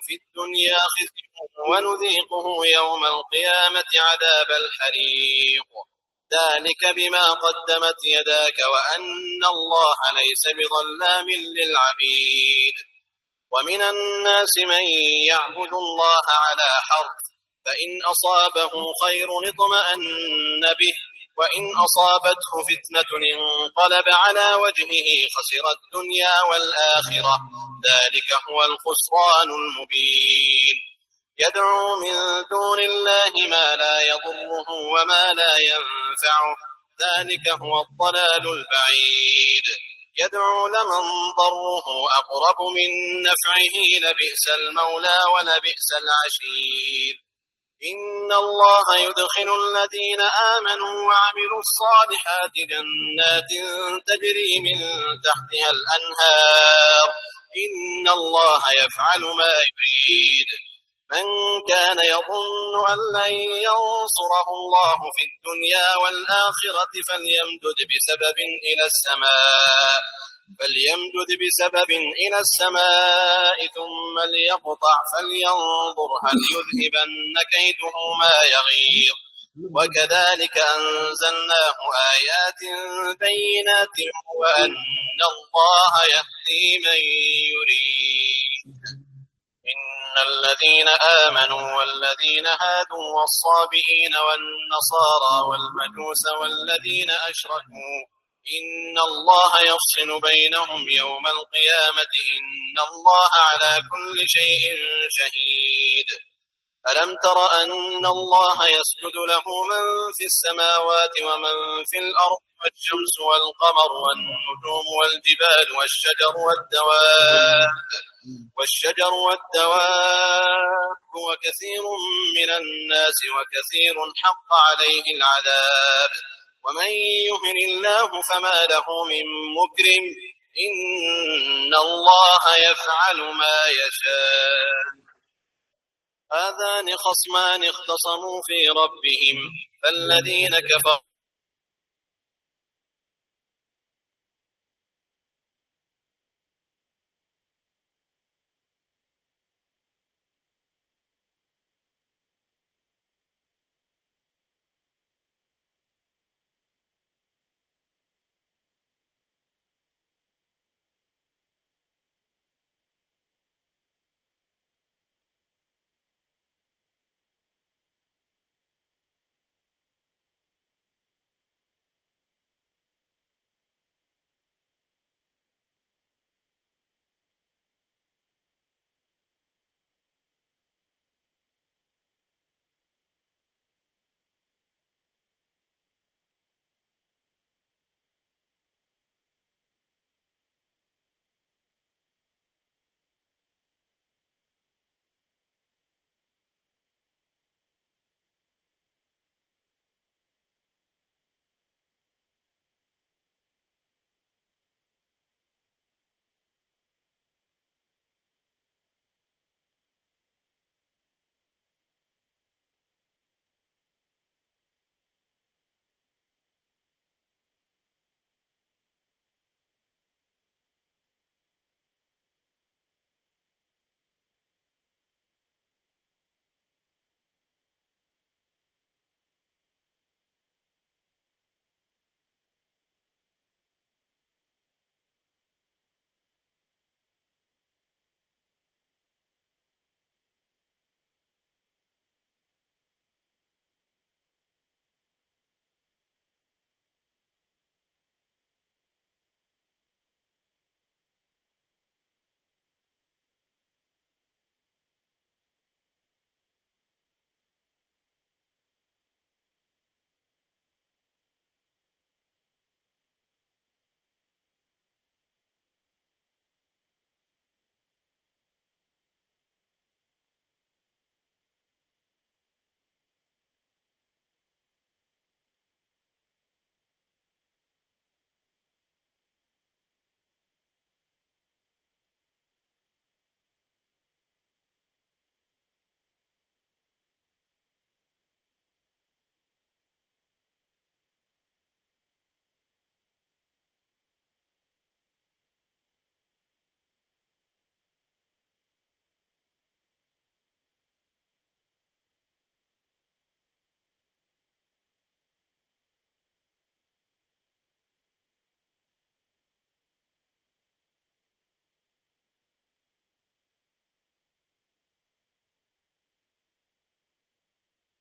في الدنيا خزي ونذيقه يوم القيامة عذاب الحريق ذلك بما قدمت يداك وأن الله ليس بظلام للعبيد ومن الناس من يعبد الله على حرف فإن أصابه خير اطمأن به وإن أصابته فتنة انقلب على وجهه خسر الدنيا والآخرة ذلك هو الخسران المبين يدعو من دون الله ما لا يضره وما لا ينفعه ذلك هو الضلال البعيد يدعو لمن ضره أقرب من نفعه لبئس المولى ولبئس العشير إن الله يدخل الذين آمنوا وعملوا الصالحات جنات تجري من تحتها الأنهار إن الله يفعل ما يريد من كان يظن أن لن ينصره الله في الدنيا والآخرة فليمدد بسبب إلى السماء ثم ليقطع فلينظر هل يذهبن كيده ما يغيظ وكذلك أنزلناه آيات بينات وأن الله يهدي من يريد إن الذين آمنوا والذين هادوا والصابئين والنصارى والمجوس والذين أشركوا إن الله يفصل بينهم يوم القيامة إن الله على كل شيء شهيد ألم تر أن الله يسجد له من في السماوات ومن في الأرض والشمس والقمر والنجوم والجبال والشجر والدواب وكثير من الناس وكثير حق عليه العذاب ومن يهن الله فما له من مكرم إن الله يفعل ما يشاء هذان خصمان اختصموا في ربهم فالذين كفروا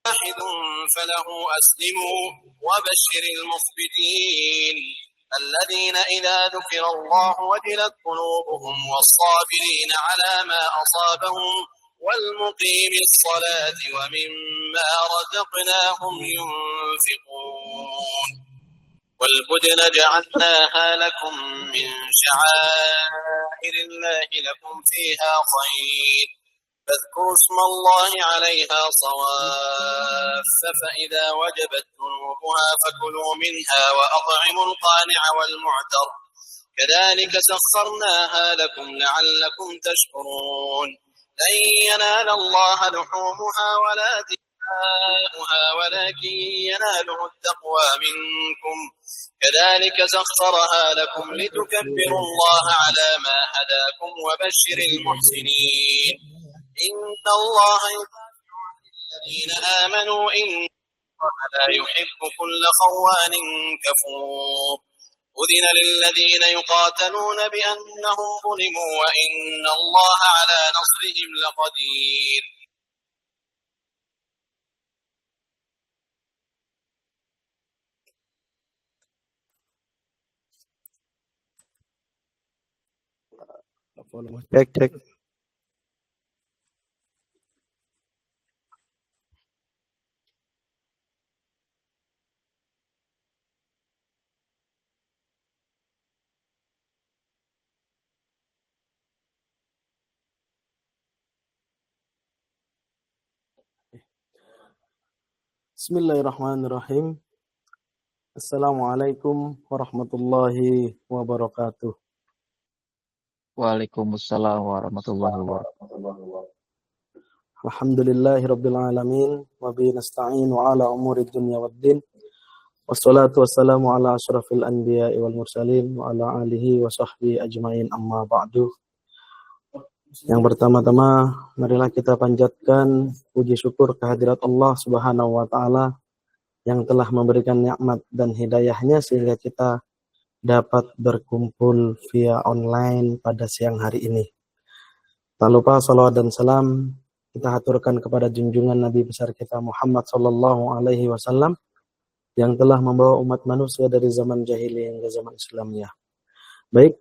واحد فله أسلموا وبشر المخبتين الذين إذا ذكر الله وجلت قلوبهم والصابرين على ما أصابهم والمقيم الصلاة ومما رزقناهم ينفقون والبدن جعلناها لكم من شعائر الله لكم فيها خير فاذكروا اسم الله عليها صواف فإذا وجبت جنوبها فكلوا منها وأطعموا القانع والمعتر كذلك سخرناها لكم لعلكم تشكرون لن ينال الله لحومها ولا دماؤها ولكن يناله التقوى منكم كذلك سخرها لكم لتكبروا الله على ما هداكم وبشر المحسنين إن الله يدافع عن الذين آمنوا إن الله لا يحب كل خوان كفور أذن للذين يقاتلون بأنهم ظلموا وإن الله على نصرهم لقدير Cek. Bismillahirrahmanirrahim. Assalamualaikum warahmatullahi wabarakatuh. Waalaikumsalam warahmatullahi wabarakatuh. Alhamdulillahirabbil alamin wa bihi nasta'in wa ala umuri dunya waddin. Wassalatu wassalamu ala asyrafil anbiya'i wal mursalin wa ala alihi wa sahbihi ajmain amma ba'du. Yang pertama-tama, marilah kita panjatkan puji syukur kehadirat Allah Subhanahu wa taala yang telah memberikan nikmat dan hidayahnya sehingga kita dapat berkumpul via online pada siang hari ini. Tak lupa salawat dan salam kita haturkan kepada junjungan Nabi besar kita Muhammad sallallahu alaihi wasallam yang telah membawa umat manusia dari zaman jahiliyah hingga zaman Islamnya. Baik,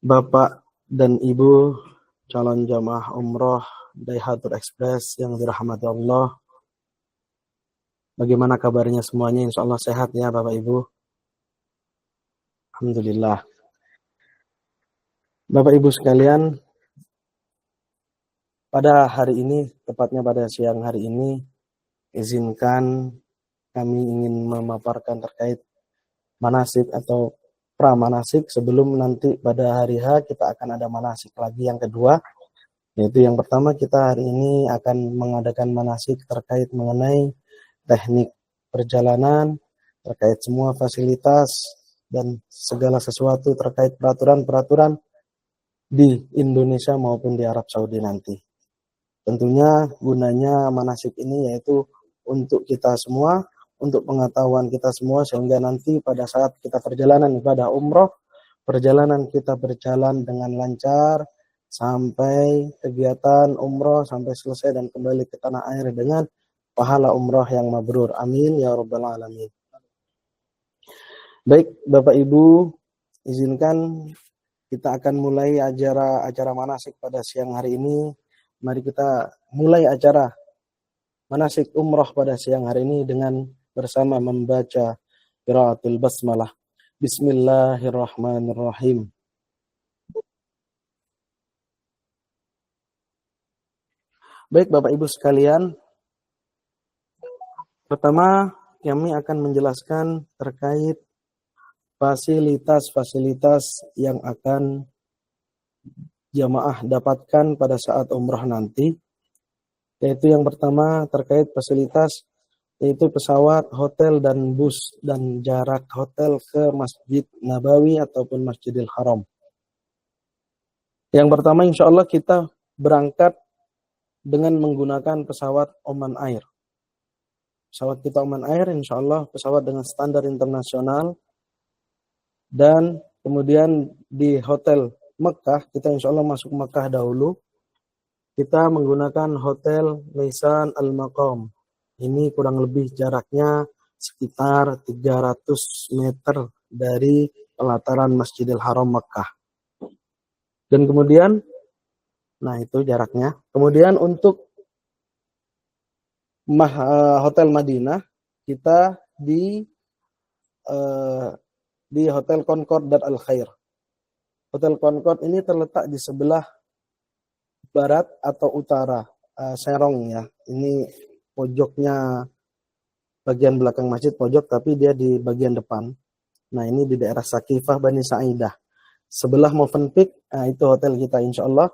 Bapak dan Ibu calon jamaah umroh Daihatul Express yang dirahmati Allah. Bagaimana kabarnya semuanya? Insya Allah sehat ya Bapak Ibu. Alhamdulillah. Bapak Ibu sekalian, pada hari ini, tepatnya pada siang hari ini, izinkan kami ingin memaparkan terkait manasik atau pramanasik sebelum nanti pada hari H kita akan ada manasik lagi yang kedua, yaitu yang pertama kita hari ini akan mengadakan manasik terkait mengenai teknik perjalanan, terkait semua fasilitas dan segala sesuatu terkait peraturan-peraturan di Indonesia maupun di Arab Saudi nanti. Tentunya gunanya manasik ini yaitu untuk kita semua, untuk pengetahuan kita semua, sehingga nanti pada saat kita perjalanan ibadah umroh, perjalanan kita berjalan dengan lancar sampai kegiatan umroh sampai selesai dan kembali ke tanah air dengan pahala umroh yang mabrur. Amin ya rabbal alamin. Baik Bapak Ibu, izinkan kita akan mulai acara manasik pada siang hari ini. Mari kita mulai acara manasik umroh pada siang hari ini dengan bersama membaca qiraatul basmalah. Bismillahirrahmanirrahim. Baik Bapak Ibu sekalian, pertama kami akan menjelaskan terkait fasilitas-fasilitas yang akan jamaah dapatkan pada saat umrah nanti. Yaitu yang pertama terkait fasilitas, yaitu pesawat, hotel, dan bus, dan jarak hotel ke Masjid Nabawi ataupun Masjidil Haram. Yang pertama insya Allah kita berangkat dengan menggunakan pesawat Oman Air. Pesawat kita Oman Air insya Allah pesawat dengan standar internasional, dan kemudian di hotel Mekah, kita insya Allah masuk Mekah dahulu. kita menggunakan Hotel Meisan Al-Maqam. Ini kurang lebih jaraknya sekitar 300 meter dari pelataran Masjidil Haram Mekah. Dan kemudian, nah itu jaraknya. Kemudian untuk Hotel Madinah, kita di Hotel Concord Dar Al Khair. Hotel Concord ini terletak di sebelah barat atau utara Serong ya. Ini pojoknya bagian belakang masjid pojok, tapi dia di bagian depan. Nah ini di daerah Sakifah Bani Sa'idah. Sebelah Movenpick, nah, itu hotel kita insya Allah.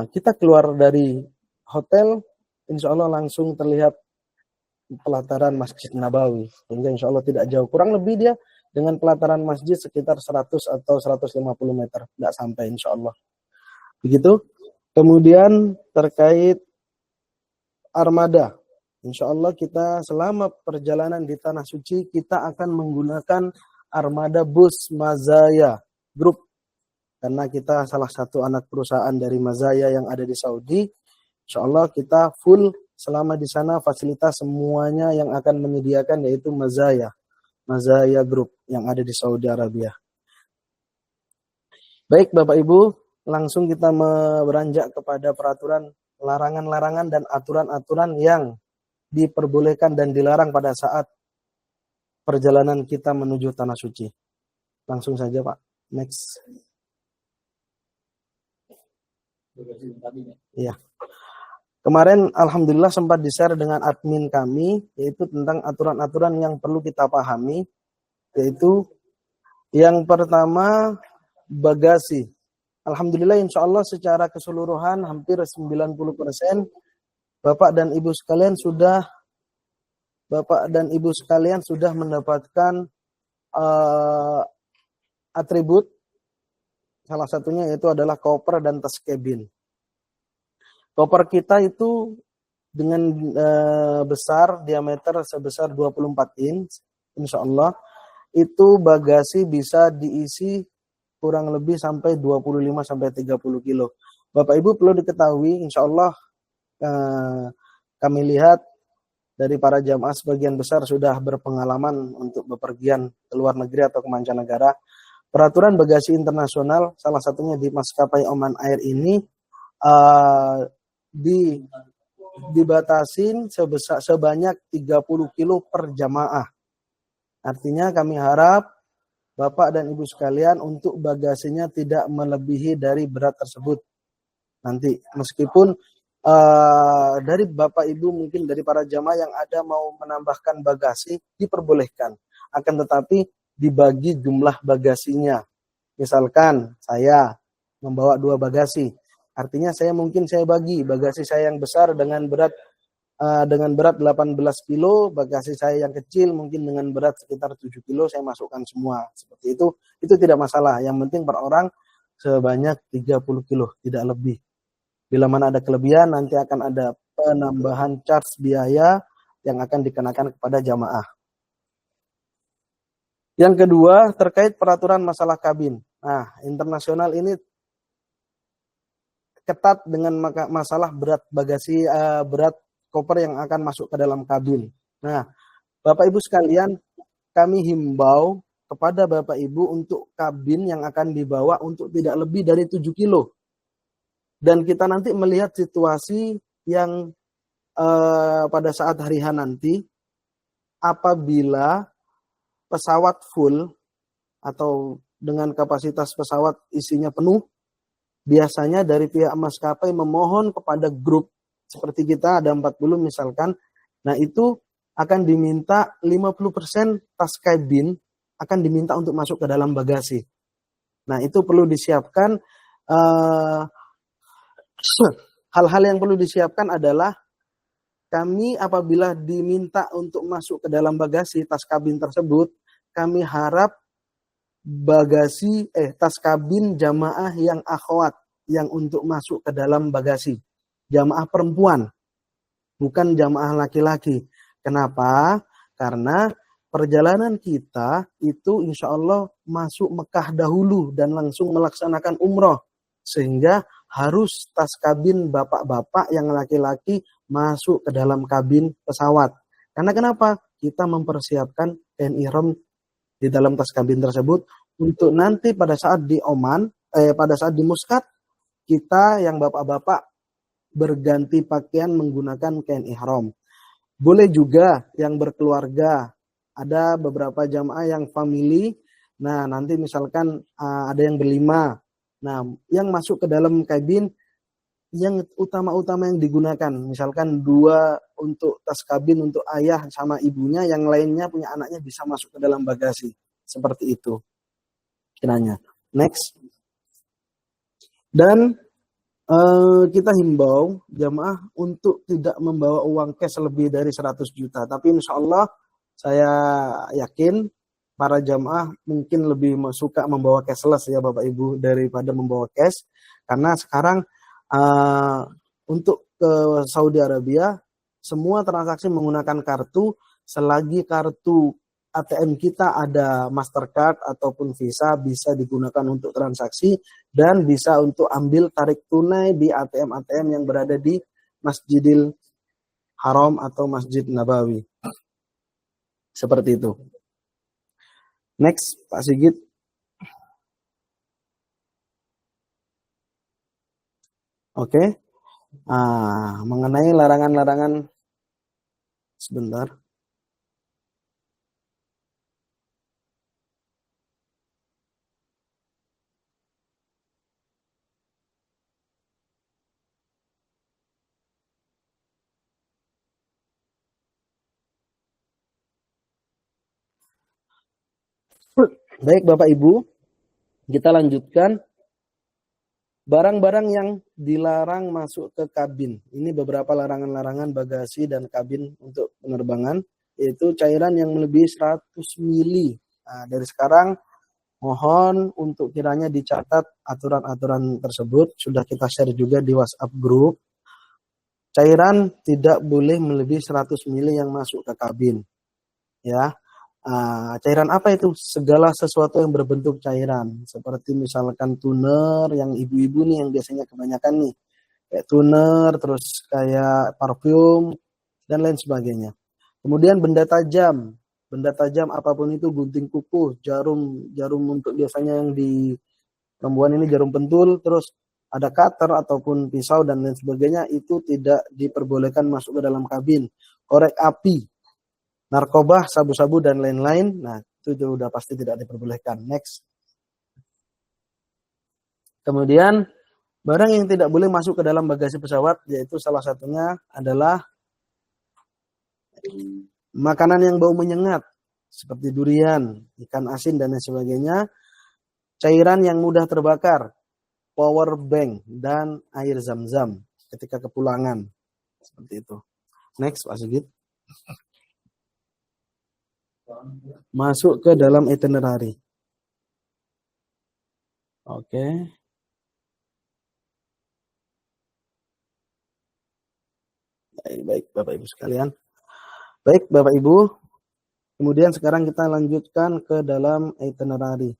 Kita keluar dari hotel, insya Allah langsung terlihat pelataran Masjid Nabawi. Sehingga insya Allah tidak jauh. Kurang lebih dia dengan pelataran masjid sekitar 100 atau 150 meter. Tidak sampai insya Allah. Begitu. Kemudian terkait armada. Insya Allah kita selama perjalanan di Tanah Suci, kita akan menggunakan armada bus Mazaya Group. Karena kita salah satu anak perusahaan dari Mazaya yang ada di Saudi. Insya Allah kita full selama di sana, fasilitas semuanya yang akan menyediakan yaitu Mazaya Group yang ada di Saudi Arabia. Baik Bapak Ibu, langsung kita beranjak kepada peraturan larangan-larangan dan aturan-aturan yang diperbolehkan dan dilarang pada saat perjalanan kita menuju Tanah Suci. Langsung saja Pak, next. Iya. Kemarin Alhamdulillah sempat di-share dengan admin kami, yaitu tentang aturan-aturan yang perlu kita pahami, yaitu yang pertama bagasi. Alhamdulillah insya Allah secara keseluruhan hampir 90% Bapak dan Ibu sekalian sudah mendapatkan atribut. Salah satunya yaitu adalah koper dan tas cabin. Koper kita itu dengan besar diameter sebesar 24 inch, insya Allah itu bagasi bisa diisi kurang lebih sampai 25 sampai 30 kilo. Bapak Ibu perlu diketahui, insya Allah kami lihat dari para jamaah sebagian besar sudah berpengalaman untuk bepergian ke luar negeri atau ke mancanegara. Peraturan bagasi internasional, salah satunya di maskapai Oman Air ini dibatasin sebanyak 30 kilo per jamaah. Artinya kami harap Bapak dan Ibu sekalian untuk bagasinya tidak melebihi dari berat tersebut. Nanti meskipun dari Bapak Ibu mungkin dari para jamaah yang ada mau menambahkan bagasi diperbolehkan. Akan tetapi dibagi jumlah bagasinya. Misalkan saya membawa 2 bagasi. Artinya saya bagi bagasi saya yang besar dengan berat 18 kilo, bagasi saya yang kecil mungkin dengan berat sekitar 7 kilo saya masukkan semua. Seperti itu tidak masalah. Yang penting per orang sebanyak 30 kilo, tidak lebih. Bila mana ada kelebihan nanti akan ada penambahan charge biaya yang akan dikenakan kepada jamaah. Yang kedua terkait peraturan masalah kabin. Nah, internasional ini ketat dengan masalah berat bagasi, berat koper yang akan masuk ke dalam kabin. Nah, Bapak Ibu sekalian, kami himbau kepada Bapak Ibu untuk kabin yang akan dibawa untuk tidak lebih dari 7 kilo. Dan kita nanti melihat situasi yang pada saat hari H nanti, apabila pesawat full atau dengan kapasitas pesawat isinya penuh, biasanya dari pihak maskapai memohon kepada grup seperti kita ada 40 misalkan. Nah itu akan diminta 50% tas kabin akan diminta untuk masuk ke dalam bagasi. Nah itu perlu disiapkan. Hal-hal yang perlu disiapkan adalah kami apabila diminta untuk masuk ke dalam bagasi tas kabin tersebut, kami harap tas kabin jamaah yang akhwat yang untuk masuk ke dalam bagasi. Jamaah perempuan, bukan jamaah laki-laki. Kenapa? Karena perjalanan kita itu insya Allah masuk Mekah dahulu dan langsung melaksanakan umroh. Sehingga harus tas kabin bapak-bapak yang laki-laki masuk ke dalam kabin pesawat. Karena kenapa? Kita mempersiapkan kain ihram di dalam tas kabin tersebut untuk nanti pada saat di Oman, pada saat di Muscat, kita yang bapak-bapak berganti pakaian menggunakan kain ihram. Boleh juga yang berkeluarga, ada beberapa jamaah yang family. Nah, nanti misalkan ada yang berlima. Nah, yang masuk ke dalam kabin yang utama-utama yang digunakan, misalkan 2 untuk tas kabin untuk ayah sama ibunya, yang lainnya punya anaknya bisa masuk ke dalam bagasi. Seperti itu kiranya. Next. Dan kita himbau jamaah untuk tidak membawa uang cash lebih dari 100 juta. Tapi insya Allah saya yakin para jamaah mungkin lebih suka membawa cashless ya Bapak Ibu daripada membawa cash. Karena sekarang untuk ke Saudi Arabia semua transaksi menggunakan kartu, selagi kartu ATM kita ada Mastercard ataupun Visa bisa digunakan untuk transaksi dan bisa untuk ambil tarik tunai di ATM-ATM yang berada di Masjidil Haram atau Masjid Nabawi. Seperti itu. Next, Pak Sigit. Oke. Mengenai larangan-larangan sebentar. Baik Bapak Ibu, kita lanjutkan. Barang-barang yang dilarang masuk ke kabin. Ini beberapa larangan-larangan bagasi dan kabin untuk penerbangan, yaitu cairan yang melebihi 100 mili. Nah, dari sekarang mohon untuk kiranya dicatat aturan-aturan tersebut. Sudah kita share juga di WhatsApp group. Cairan tidak boleh melebihi 100 mili yang masuk ke kabin. Ya. Cairan apa itu? Segala sesuatu yang berbentuk cairan, seperti misalkan toner yang ibu-ibu nih yang biasanya kebanyakan nih, kayak toner, terus kayak parfum dan lain sebagainya. Kemudian benda tajam apapun itu, gunting kuku, jarum untuk biasanya yang di perempuan ini jarum pentul, terus ada cutter ataupun pisau dan lain sebagainya, itu tidak diperbolehkan masuk ke dalam kabin. Korek api, narkoba, sabu-sabu, dan lain-lain. Nah, itu sudah pasti tidak diperbolehkan. Next. Kemudian, barang yang tidak boleh masuk ke dalam bagasi pesawat, yaitu salah satunya adalah makanan yang bau menyengat, seperti durian, ikan asin, dan lain sebagainya. Cairan yang mudah terbakar, power bank, dan air zam-zam ketika kepulangan. Seperti itu. Next, Pak Sigit. Masuk ke dalam itinerary. Oke. Baik, Bapak Ibu sekalian. Baik, Bapak Ibu. Kemudian sekarang kita lanjutkan ke dalam itinerary.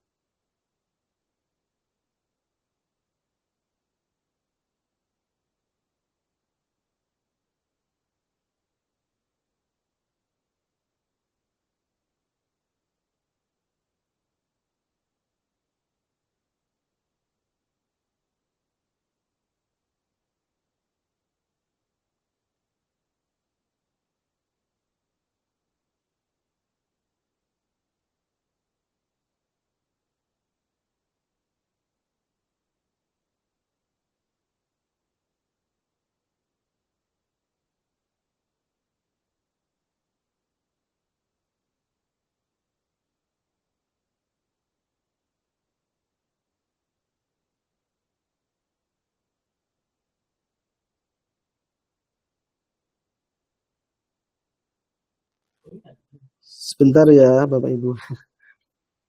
Sebentar ya, Bapak Ibu.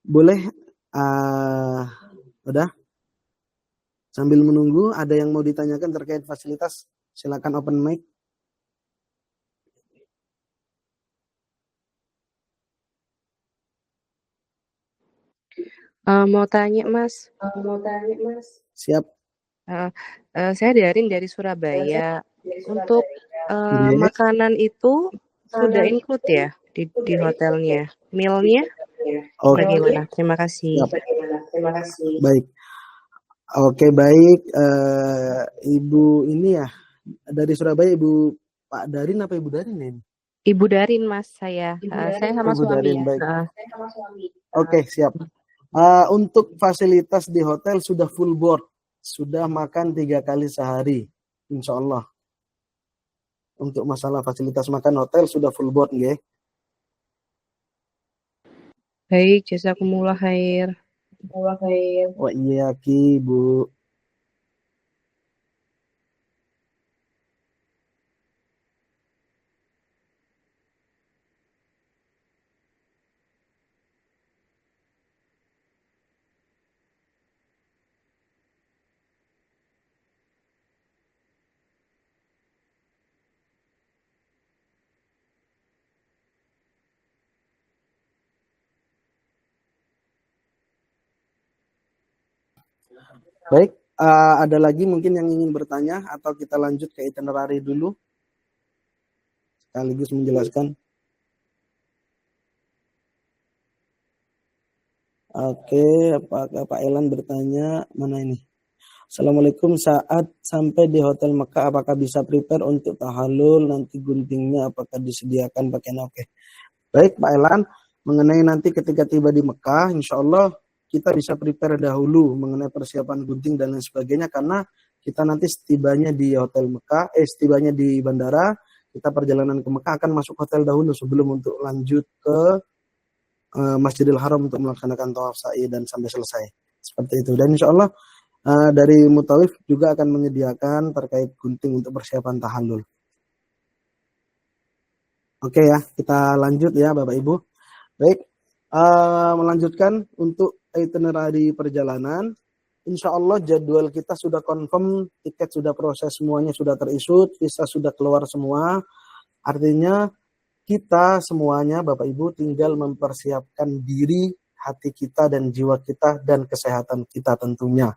Boleh udah? Sambil menunggu, ada yang mau ditanyakan terkait fasilitas? Silakan open mic. Mau tanya, Mas. Siap. Heeh, saya Darin dari Surabaya. Untuk Nggih. makanan itu sudah include ya di hotelnya? Meal-nya Oke, bagaimana? Terima kasih. siap. Baik. Oke, baik. Ibu ini ya dari Surabaya, Ibu Pak Darin apa Ibu Darin ini? Ibu Darin, Mas, saya. Saya sama Ibu suami Darin, ya. baik. Heeh. Oke, siap. Untuk fasilitas di hotel sudah full board, sudah makan 3 kali sehari, insya Allah. Untuk masalah fasilitas makan hotel sudah full board, nggih. Baik, jazakumullah khair. Wah iya Ki, Bu. Baik, ada lagi mungkin yang ingin bertanya atau kita lanjut ke itinerary dulu sekaligus menjelaskan. Oke, apakah Pak Elan bertanya mana ini? Assalamualaikum, saat sampai di Hotel Mekah apakah bisa prepare untuk tahallul, nanti guntingnya apakah disediakan pakaian? Oke. Baik Pak Elan, mengenai nanti ketika tiba di Mekah, insya Allah kita bisa prepare dahulu mengenai persiapan gunting dan lain sebagainya, karena kita nanti setibanya di Hotel Mekah, setibanya di bandara, kita perjalanan ke Mekah akan masuk hotel dahulu sebelum untuk lanjut ke Masjidil Haram untuk melaksanakan tawaf sa'i dan sampai selesai. Seperti itu. Dan insya Allah dari Mutawif juga akan menyediakan terkait gunting untuk persiapan tahallul. Oke ya, kita lanjut ya Bapak Ibu. Baik, melanjutkan untuk itinerary perjalanan. Insya Allah jadwal kita sudah confirm, tiket sudah proses, semuanya sudah terisut, visa sudah keluar semua. Artinya kita semuanya Bapak Ibu tinggal mempersiapkan diri, hati kita dan jiwa kita dan kesehatan kita tentunya.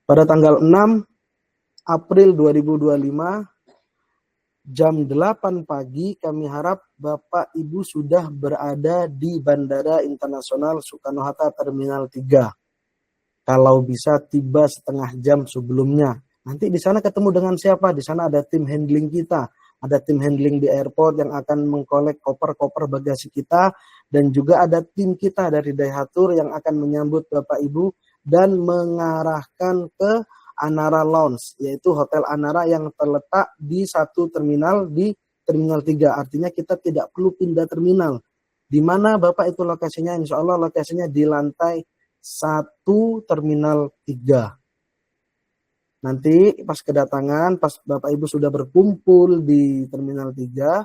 Pada tanggal 6 April 2025 jam 8 pagi kami harap Bapak Ibu sudah berada di Bandara Internasional Soekarno-Hatta Terminal 3. Kalau bisa tiba setengah jam sebelumnya. Nanti di sana ketemu dengan siapa? Di sana ada tim handling kita. Ada tim handling di airport yang akan mengkolek koper-koper bagasi kita. Dan juga ada tim kita dari Daihatur yang akan menyambut Bapak Ibu dan mengarahkan ke Anara Lounge, yaitu Hotel Anara yang terletak di satu terminal di Terminal 3. Artinya kita tidak perlu pindah terminal. Di mana Bapak itu lokasinya? Insya Allah lokasinya di lantai 1 Terminal 3. Nanti pas kedatangan, pas Bapak Ibu sudah berkumpul di Terminal 3,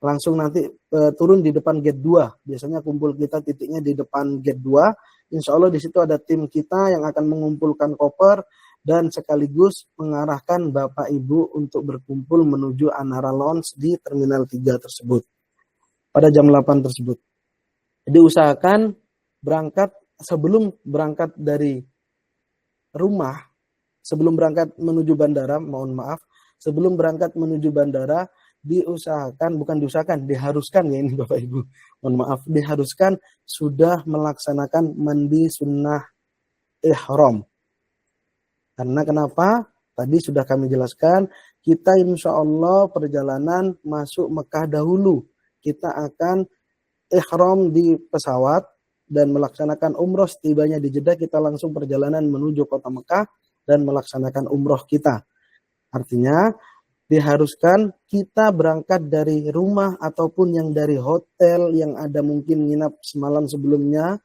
langsung nanti turun di depan gate 2. Biasanya kumpul kita titiknya di depan gate 2. Insya Allah di situ ada tim kita yang akan mengumpulkan koper dan sekaligus mengarahkan Bapak Ibu untuk berkumpul menuju Anara Lounge di Terminal 3 tersebut pada jam 8 tersebut. Jadi usahakan berangkat sebelum berangkat dari rumah, sebelum berangkat menuju bandara, sebelum berangkat menuju bandara diharuskan ya ini Bapak Ibu, diharuskan sudah melaksanakan mandi sunnah ihram. Karena kenapa? Tadi sudah kami jelaskan, kita insya Allah perjalanan masuk Mekah dahulu. Kita akan ihram di pesawat dan melaksanakan umroh. Setibanya di Jeddah kita langsung perjalanan menuju kota Mekah dan melaksanakan umroh kita. Artinya diharuskan kita berangkat dari rumah ataupun yang dari hotel yang ada mungkin nginap semalam sebelumnya,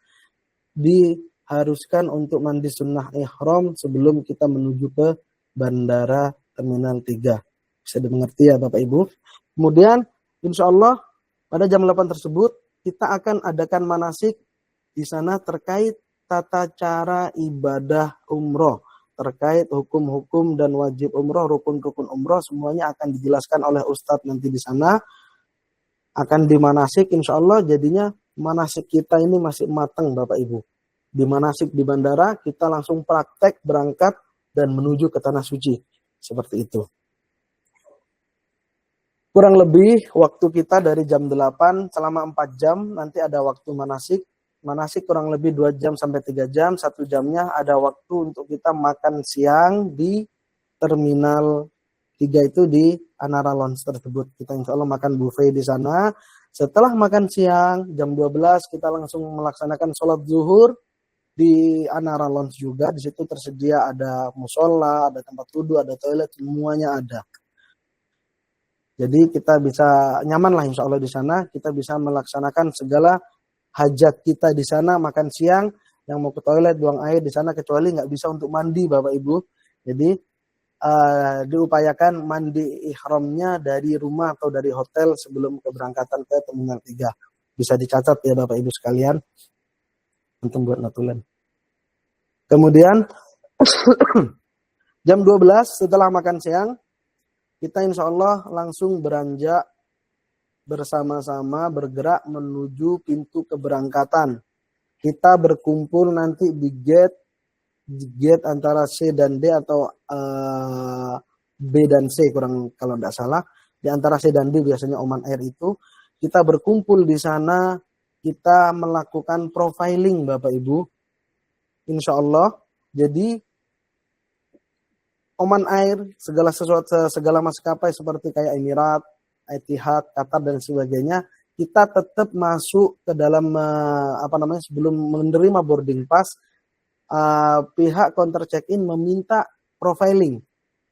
diharuskan untuk mandi sunnah ihram sebelum kita menuju ke Bandara Terminal 3. Bisa dimengerti ya Bapak Ibu. Kemudian insya Allah pada jam 8 tersebut kita akan adakan manasik di sana terkait tata cara ibadah umroh, terkait hukum-hukum dan wajib umroh, rukun-rukun umroh, semuanya akan dijelaskan oleh Ustadz nanti di sana. Akan dimanasik insya Allah, jadinya manasik kita ini masih matang Bapak Ibu. Di manasik di bandara kita langsung praktek berangkat dan menuju ke tanah suci. Seperti itu. Kurang lebih waktu kita dari jam 8 selama 4 jam, nanti ada waktu manasik. Manasik kurang lebih 2 jam sampai 3 jam, 1 jamnya ada waktu untuk kita makan siang di Terminal 3 itu di Anara Lounge tersebut. Kita insya Allah makan buffet di sana. Setelah makan siang, jam 12 kita langsung melaksanakan sholat zuhur di Anara Lounge juga. Di situ tersedia ada musola, ada tempat wudhu, ada toilet, semuanya ada. Jadi kita bisa nyaman lah insya Allah di sana. Kita bisa melaksanakan segala hajat kita di sana, makan siang, yang mau ke toilet, buang air di sana, kecuali nggak bisa untuk mandi Bapak Ibu. Jadi diupayakan mandi ihramnya dari rumah atau dari hotel sebelum keberangkatan ke Terminal 3. Bisa dicatat ya Bapak Ibu sekalian. Untuk buat notulen. Kemudian jam 12 setelah makan siang, kita insya Allah langsung beranjak bersama-sama bergerak menuju pintu keberangkatan. Kita berkumpul nanti di gate antara C dan D atau B dan C kurang kalau tidak salah. Di antara C dan D biasanya Oman Air itu. Kita berkumpul di sana, kita melakukan profiling Bapak Ibu. Insya Allah. Jadi Oman Air, segala maskapai seperti kayak Emirat, Etihad, Qatar dan sebagainya, kita tetap masuk ke dalam sebelum menerima boarding pass, pihak counter check-in meminta profiling.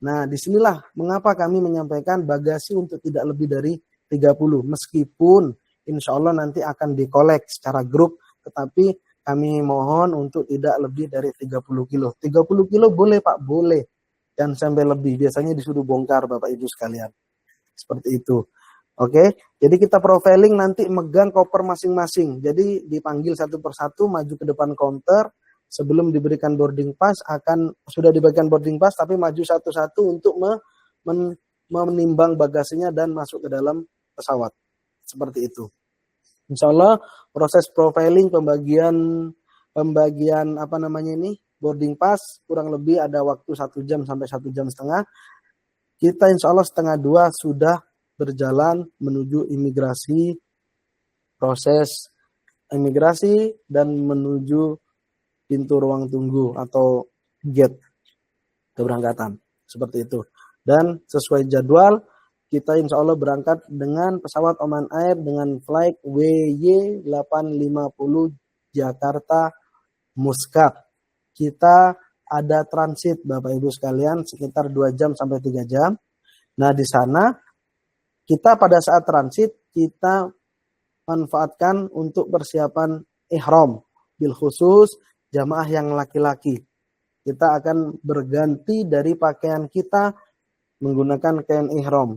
Nah, disinilah mengapa kami menyampaikan bagasi untuk tidak lebih dari 30, meskipun insya Allah nanti akan dikolek secara grup, tetapi kami mohon untuk tidak lebih dari 30 kilo. 30 kilo boleh Pak, boleh. Dan sampai lebih, biasanya disuruh bongkar Bapak Ibu sekalian. Seperti itu. Oke, jadi kita profiling nanti megang koper masing-masing. Jadi dipanggil satu persatu, maju ke depan counter. Sebelum diberikan boarding pass, sudah diberikan boarding pass, tapi maju satu-satu untuk menimbang bagasinya dan masuk ke dalam pesawat. Seperti itu. Insya Allah proses profiling pembagian boarding pass kurang lebih ada waktu 1 jam sampai 1 jam setengah. Kita insya Allah 1:30 sudah berjalan menuju imigrasi, proses imigrasi dan menuju pintu ruang tunggu atau gate keberangkatan. Seperti itu. Dan sesuai jadwal, kita insya Allah berangkat dengan pesawat Oman Air dengan flight WY850 Jakarta Muscat. Kita ada transit Bapak Ibu sekalian sekitar 2 jam sampai 3 jam. Nah di sana kita pada saat transit kita manfaatkan untuk persiapan ihram. Bil khusus jamaah yang laki-laki. Kita akan berganti dari pakaian kita menggunakan kain ihram.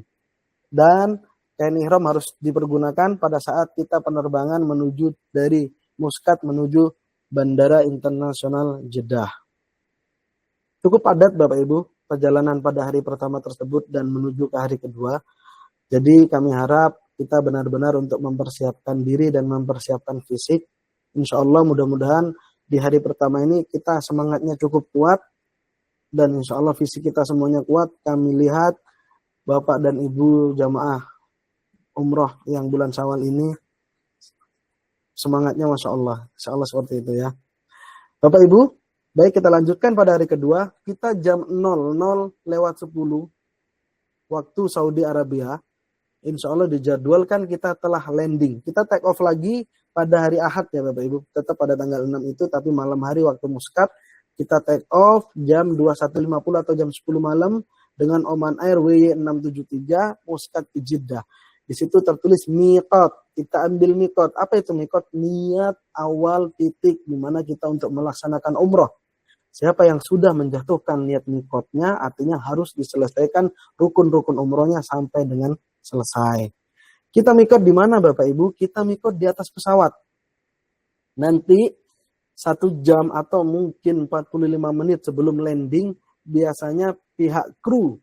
Dan kain ihram harus dipergunakan pada saat kita penerbangan menuju dari Muscat menuju Bandara Internasional Jeddah. Cukup padat Bapak Ibu perjalanan pada hari pertama tersebut dan menuju ke hari kedua. Jadi kami harap kita benar-benar untuk mempersiapkan diri dan mempersiapkan fisik. Insya Allah mudah-mudahan di hari pertama ini kita semangatnya cukup kuat. Dan insya Allah fisik kita semuanya kuat. Kami lihat Bapak dan Ibu jamaah umroh yang bulan Syawal ini semangatnya Masya Allah. Insya Allah seperti itu ya. Bapak Ibu, baik kita lanjutkan pada hari kedua. Kita jam 00:10 waktu Saudi Arabia. Insya Allah dijadwalkan kita telah landing. Kita take off lagi pada hari Ahad ya Bapak Ibu. Tetap pada tanggal 6 itu tapi malam hari waktu Muscat. Kita take off jam 21.50 atau jam 10 malam dengan Oman Air WY673 Muscat ke Jeddah. Di situ tertulis miqat. Kita ambil miqat. Apa itu miqat? Niat awal titik di mana kita untuk melaksanakan umroh. Siapa yang sudah menjatuhkan niat miqatnya artinya harus diselesaikan rukun-rukun umrohnya sampai dengan selesai. Kita miqat di mana Bapak Ibu? Kita miqat di atas pesawat. Nanti 1 jam atau mungkin 45 menit sebelum landing biasanya pihak kru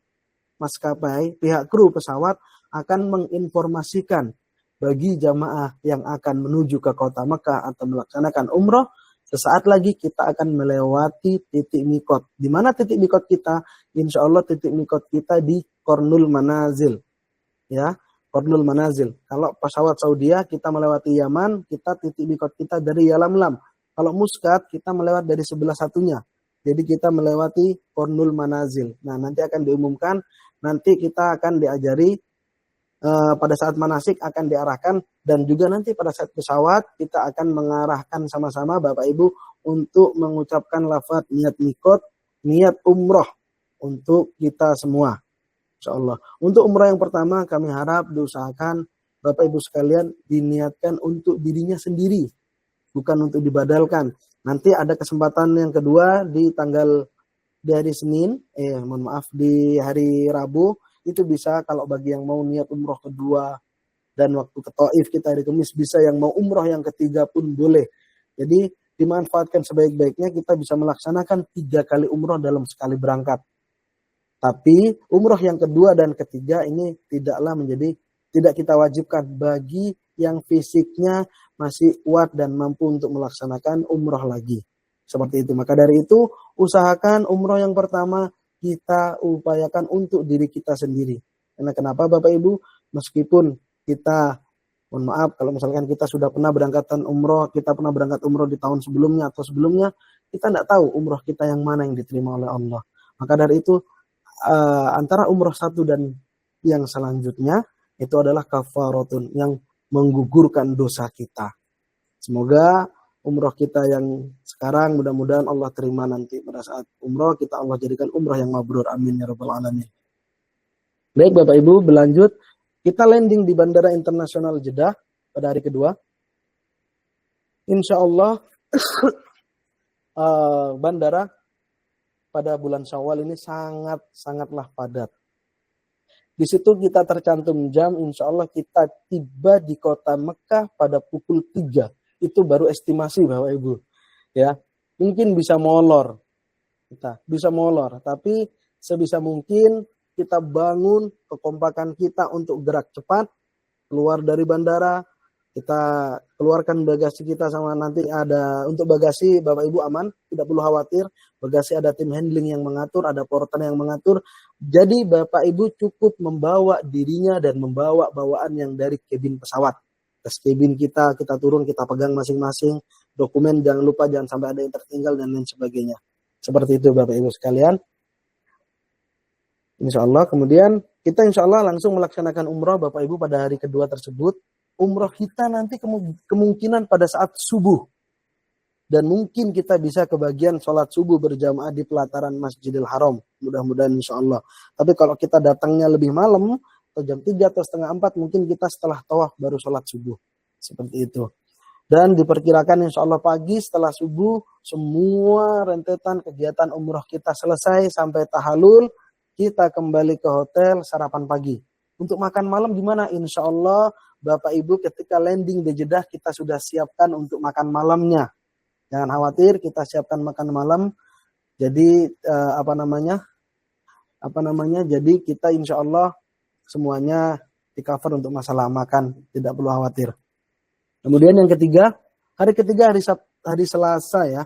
maskapai, pihak kru pesawat akan menginformasikan bagi jamaah yang akan menuju ke kota Mekah atau melaksanakan umroh Sesaat lagi kita akan melewati titik mikot. Di mana titik mikot kita? Insya Allah titik mikot kita di Qornul Manazil. Ya, Qornul Manazil. Kalau pesawat Saudia kita melewati Yaman, kita titik mikot kita dari Yalamlam. Kalau Muscat kita melewati dari sebelah satunya. Jadi kita melewati Qornul Manazil. Nah, nanti akan diumumkan, nanti kita akan diajari pada saat manasik akan diarahkan, dan juga nanti pada saat pesawat kita akan mengarahkan sama-sama Bapak Ibu untuk mengucapkan lafaz niat mikot, niat umroh untuk kita semua. Insya Allah. Untuk umroh yang pertama kami harap diusahakan Bapak Ibu sekalian diniatkan untuk dirinya sendiri, bukan untuk dibadalkan. Nanti ada kesempatan yang kedua di hari Senin, di hari Rabu. Itu bisa kalau bagi yang mau niat umroh kedua, dan waktu ke Taif kita hari Kamis bisa, yang mau umroh yang ketiga pun boleh. Jadi dimanfaatkan sebaik-baiknya, kita bisa melaksanakan 3 kali umroh dalam sekali berangkat. Tapi umroh yang kedua dan ketiga ini tidak kita wajibkan bagi yang fisiknya masih kuat dan mampu untuk melaksanakan umroh lagi. Seperti itu. Maka dari itu usahakan umroh yang pertama kita upayakan untuk diri kita sendiri. Karena kenapa Bapak Ibu? Meskipun kita, mohon maaf kalau misalkan kita sudah pernah kita pernah berangkat umroh di tahun sebelumnya atau sebelumnya, kita tidak tahu umroh kita yang mana yang diterima oleh Allah. Maka dari itu antara umroh satu dan yang selanjutnya itu adalah kafaratun, yang menggugurkan dosa kita. Semoga umroh kita yang sekarang mudah-mudahan Allah terima nanti pada saat umroh kita, Allah jadikan umroh yang mabrur. Amin ya rabbal alamin. Baik Bapak Ibu, berlanjut. Kita landing di Bandara Internasional Jeddah pada hari kedua. Insya Allah bandara pada bulan Syawal ini sangatlah padat. Di situ kita tercantum jam, insya Allah kita tiba di kota Mekah pada pukul 3. Itu baru estimasi Bapak Ibu. Ya, mungkin bisa molor. Tapi sebisa mungkin kita bangun kekompakan kita untuk gerak cepat keluar dari bandara. Kita keluarkan bagasi kita, sama nanti ada untuk bagasi Bapak Ibu aman, tidak perlu khawatir. Bagasi ada tim handling yang mengatur, ada porter yang mengatur. Jadi Bapak Ibu cukup membawa dirinya dan membawa bawaan yang dari kabin pesawat. Tes kabin kita turun, kita pegang masing-masing. Dokumen jangan lupa, jangan sampai ada yang tertinggal dan lain sebagainya. Seperti itu Bapak Ibu sekalian. Insya Allah. Kemudian kita insya Allah langsung melaksanakan umroh Bapak Ibu pada hari kedua tersebut. Umroh kita nanti kemungkinan pada saat subuh. Dan mungkin kita bisa kebagian sholat subuh berjamaah di pelataran Masjidil Haram. Mudah-mudahan insya Allah. Tapi kalau kita datangnya lebih malam, atau jam 3 atau setengah 4, mungkin kita setelah tawaf baru sholat subuh. Seperti itu. Dan diperkirakan insya Allah pagi setelah subuh, semua rentetan kegiatan umroh kita selesai sampai tahalul, kita kembali ke hotel sarapan pagi. Untuk makan malam di mana? Insya Allah Bapak Ibu ketika landing di Jeddah kita sudah siapkan untuk makan malamnya. Jangan khawatir, kita siapkan makan malam. Jadi Jadi kita insya Allah semuanya di cover untuk masalah makan, tidak perlu khawatir. Kemudian yang ketiga, hari Selasa ya.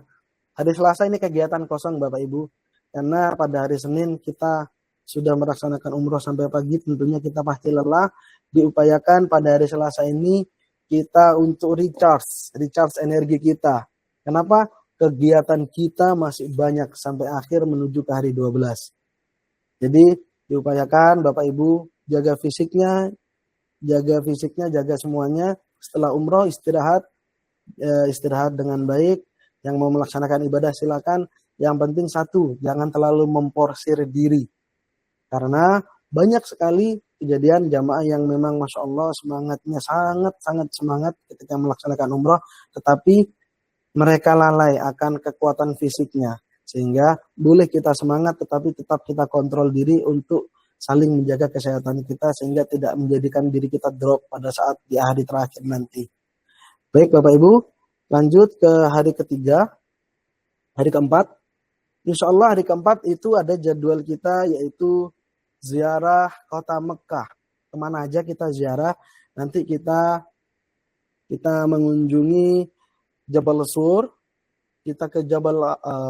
Hari Selasa ini kegiatan kosong Bapak Ibu. Karena pada hari Senin kita sudah melaksanakan umroh sampai pagi, tentunya kita pasti lelah. Diupayakan pada hari Selasa ini kita untuk recharge energi kita. Kenapa? Kegiatan kita masih banyak sampai akhir menuju ke hari 12. Jadi diupayakan Bapak Ibu jaga fisiknya, jaga semuanya. Setelah umroh istirahat dengan baik. Yang mau melaksanakan ibadah silakan. Yang penting satu, jangan terlalu memporsir diri. Karena banyak sekali kejadian jamaah yang memang Masya Allah semangatnya sangat semangat ketika melaksanakan umroh. Tetapi mereka lalai akan kekuatan fisiknya. Sehingga boleh kita semangat tetapi tetap kita kontrol diri untuk saling menjaga kesehatan kita sehingga tidak menjadikan diri kita drop pada saat di hari terakhir nanti. Baik Bapak Ibu, lanjut ke hari ketiga, hari keempat. Insya Allah hari keempat itu ada jadwal kita yaitu ziarah kota Mekah. Kemana aja kita ziarah? Nanti kita mengunjungi Jabal Sur, kita ke Jabal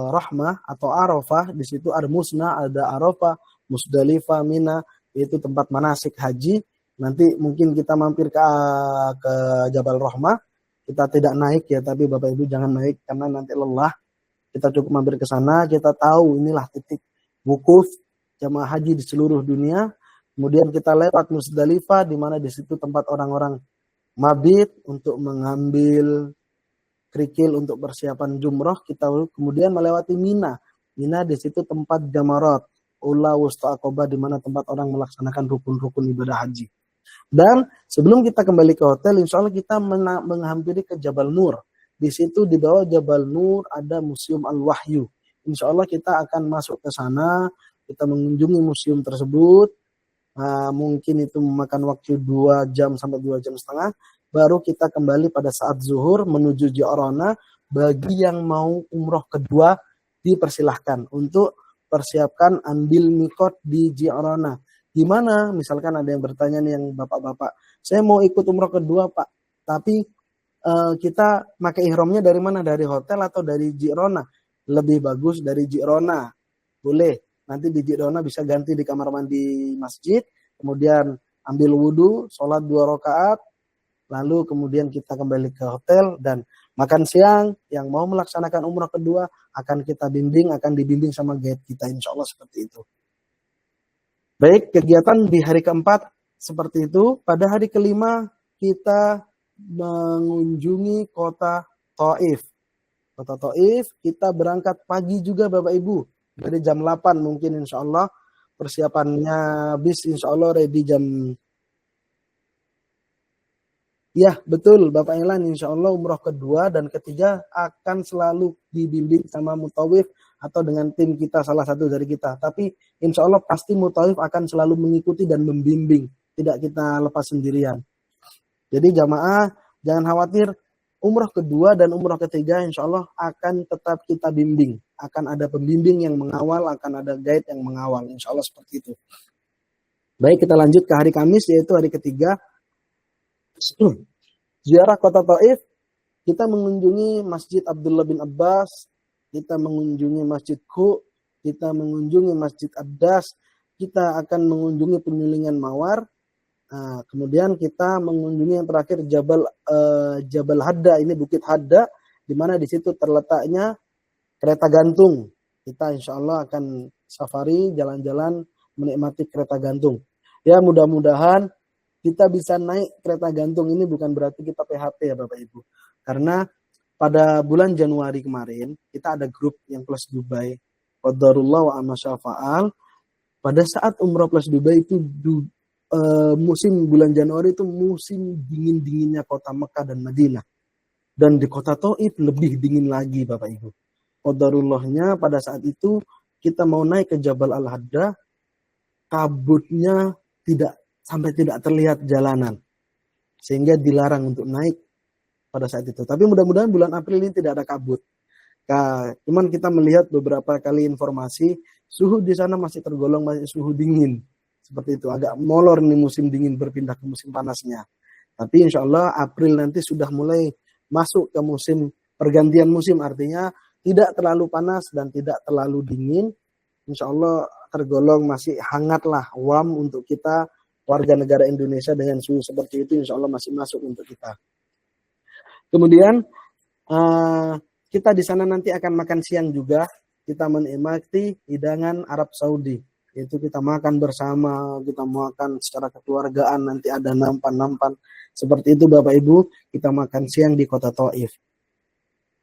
Rahmah atau Arafah, di situ ada Musna, ada Arafah, Musdalifah, Mina, itu tempat manasik haji. Nanti mungkin kita mampir ke Jabal Rahmah. Kita tidak naik ya, tapi Bapak Ibu jangan naik karena nanti lelah. Kita cukup mampir ke sana, kita tahu inilah titik wukuf jamaah haji di seluruh dunia. Kemudian kita lewat Musdalifah, di mana di situ tempat orang-orang mabit untuk mengambil kerikil untuk persiapan jumroh. Kita kemudian melewati Mina. Mina di situ tempat jamarat, ula wusta aqobah, di mana tempat orang melaksanakan rukun-rukun ibadah haji. Dan sebelum kita kembali ke hotel, insya Allah kita menghampiri ke Jabal Nur. Di situ di bawah Jabal Nur ada Museum Al-Wahyu. Insya Allah kita akan masuk ke sana, kita mengunjungi museum tersebut. Mungkin itu memakan waktu 2 jam sampai 2 jam setengah. Baru kita kembali pada saat zuhur menuju Ji'rana. Bagi yang mau umroh kedua, dipersilahkan untuk persiapkan ambil mikot di Ji'rana. Gimana? Misalkan ada yang bertanya nih, yang bapak-bapak, saya mau ikut umroh kedua Pak, tapi kita pakai ihramnya dari mana? Dari hotel atau dari Ji'rana? Lebih bagus dari Ji'rana. Boleh. Nanti di Ji'rana bisa ganti di kamar mandi masjid. Kemudian ambil wudhu, sholat 2 rakaat. Lalu kemudian kita kembali ke hotel dan makan siang. Yang mau melaksanakan umrah kedua akan kita bimbing, akan dibimbing sama guide kita. Insya Allah seperti itu. Baik, kegiatan di hari keempat seperti itu. Pada hari kelima kita mengunjungi kota Taif. Kota Taif kita berangkat pagi juga Bapak Ibu. Dari jam 8 mungkin insya Allah. Persiapannya bis insya Allah ready jam... Ya betul Bapak Ilan, insya Allah umroh kedua dan ketiga akan selalu dibimbing sama mutawif atau dengan tim kita, salah satu dari kita. Tapi insya Allah pasti mutawif akan selalu mengikuti dan membimbing. Tidak kita lepas sendirian. Jadi jamaah jangan khawatir, umroh kedua dan umroh ketiga insya Allah akan tetap kita bimbing. Akan ada pembimbing yang mengawal, akan ada guide yang mengawal. Insya Allah seperti itu. Baik, kita lanjut ke hari Kamis, yaitu hari ketiga. Ziarah kota Taif, kita mengunjungi Masjid Abdullah bin Abbas, kita mengunjungi Masjid Ku, kita mengunjungi Masjid Ad-Das, kita akan mengunjungi penyulingan Mawar. Nah, kemudian kita mengunjungi yang terakhir Jabal Hadda, ini Bukit Hadda, di mana di situ terletaknya kereta gantung. Kita insya Allah akan safari, jalan-jalan, menikmati kereta gantung. Ya mudah-mudahan kita bisa naik kereta gantung ini, bukan berarti kita PHP ya Bapak Ibu. Karena pada bulan Januari kemarin, kita ada grup yang plus Dubai. Qadarullah wa amma syafa'al. Pada saat umroh plus Dubai itu musim bulan Januari itu musim dingin-dinginnya kota Mekah dan Madinah. Dan di kota Taif lebih dingin lagi Bapak Ibu. Qadarullahnya pada saat itu kita mau naik ke Jabal Al-Hadda, kabutnya tidak terlihat jalanan. Sehingga dilarang untuk naik pada saat itu. Tapi mudah-mudahan bulan April ini tidak ada kabut. Cuman kita melihat beberapa kali informasi, suhu di sana masih tergolong masih suhu dingin. Seperti itu, agak molor nih musim dingin berpindah ke musim panasnya. Tapi insya Allah April nanti sudah mulai masuk ke musim pergantian musim, artinya tidak terlalu panas dan tidak terlalu dingin. Insya Allah tergolong masih hangatlah, warm untuk kita warga negara Indonesia dengan suhu seperti itu. Insya Allah masih masuk untuk kita. Kemudian kita di sana nanti akan makan siang juga. Kita menikmati hidangan Arab Saudi. Itu kita makan bersama, kita makan secara kekeluargaan, nanti ada nampan-nampan. Seperti itu Bapak Ibu, kita makan siang di kota Taif.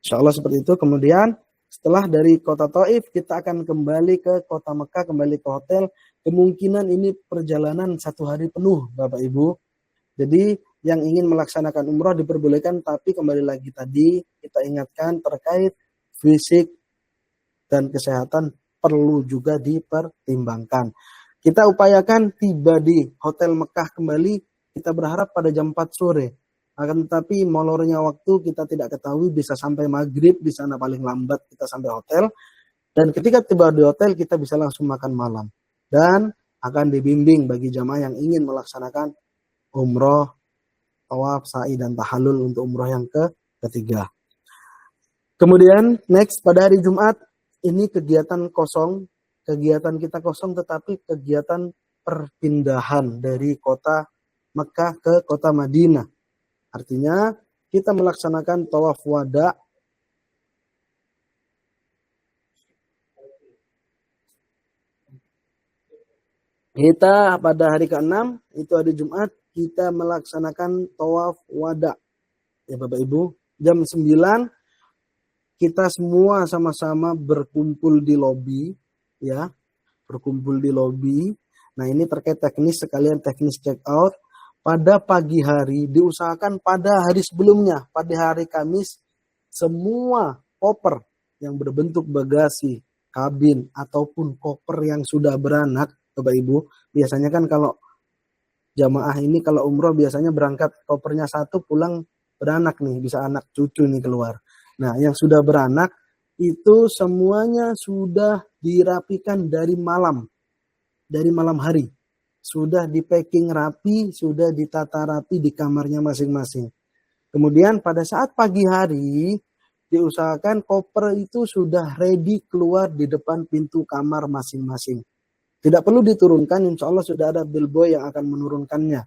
Insya Allah seperti itu. Kemudian setelah dari kota Taif, kita akan kembali ke kota Mekah, kembali ke hotel. Kemungkinan ini perjalanan 1 hari penuh Bapak Ibu. Jadi yang ingin melaksanakan umroh diperbolehkan, tapi kembali lagi tadi kita ingatkan terkait fisik dan kesehatan perlu juga dipertimbangkan. Kita upayakan tiba di hotel Mekah kembali, kita berharap pada jam 4 sore. Akan tetapi molornya waktu kita tidak ketahui, bisa sampai maghrib di sana paling lambat kita sampai hotel. Dan ketika tiba di hotel kita bisa langsung makan malam. Dan akan dibimbing bagi jamaah yang ingin melaksanakan umroh, tawaf, sa'i, dan tahallul untuk umroh yang ketiga. Kemudian next pada hari Jumat ini kegiatan kosong, kegiatan kita kosong tetapi kegiatan perpindahan dari kota Mekah ke kota Madinah. Artinya kita melaksanakan tawaf wada. Kita pada hari ke-6 itu hari Jumat kita melaksanakan tawaf wada. Ya Bapak Ibu, jam 9 kita semua sama-sama berkumpul di lobi, ya, berkumpul di lobi. Nah ini terkait teknis, sekalian teknis check out. Pada pagi hari diusahakan pada hari sebelumnya, pada hari Kamis, semua koper yang berbentuk bagasi, kabin, ataupun koper yang sudah beranak, Bapak Ibu, biasanya kan kalau jamaah ini kalau umroh biasanya berangkat kopernya satu, pulang beranak nih, bisa anak cucu nih keluar. Nah, yang sudah beranak itu semuanya sudah dirapikan dari malam hari. Sudah di packing rapi, sudah ditata rapi di kamarnya masing-masing. Kemudian pada saat pagi hari diusahakan koper itu sudah ready keluar di depan pintu kamar masing-masing. Tidak perlu diturunkan, insya Allah sudah ada bellboy yang akan menurunkannya.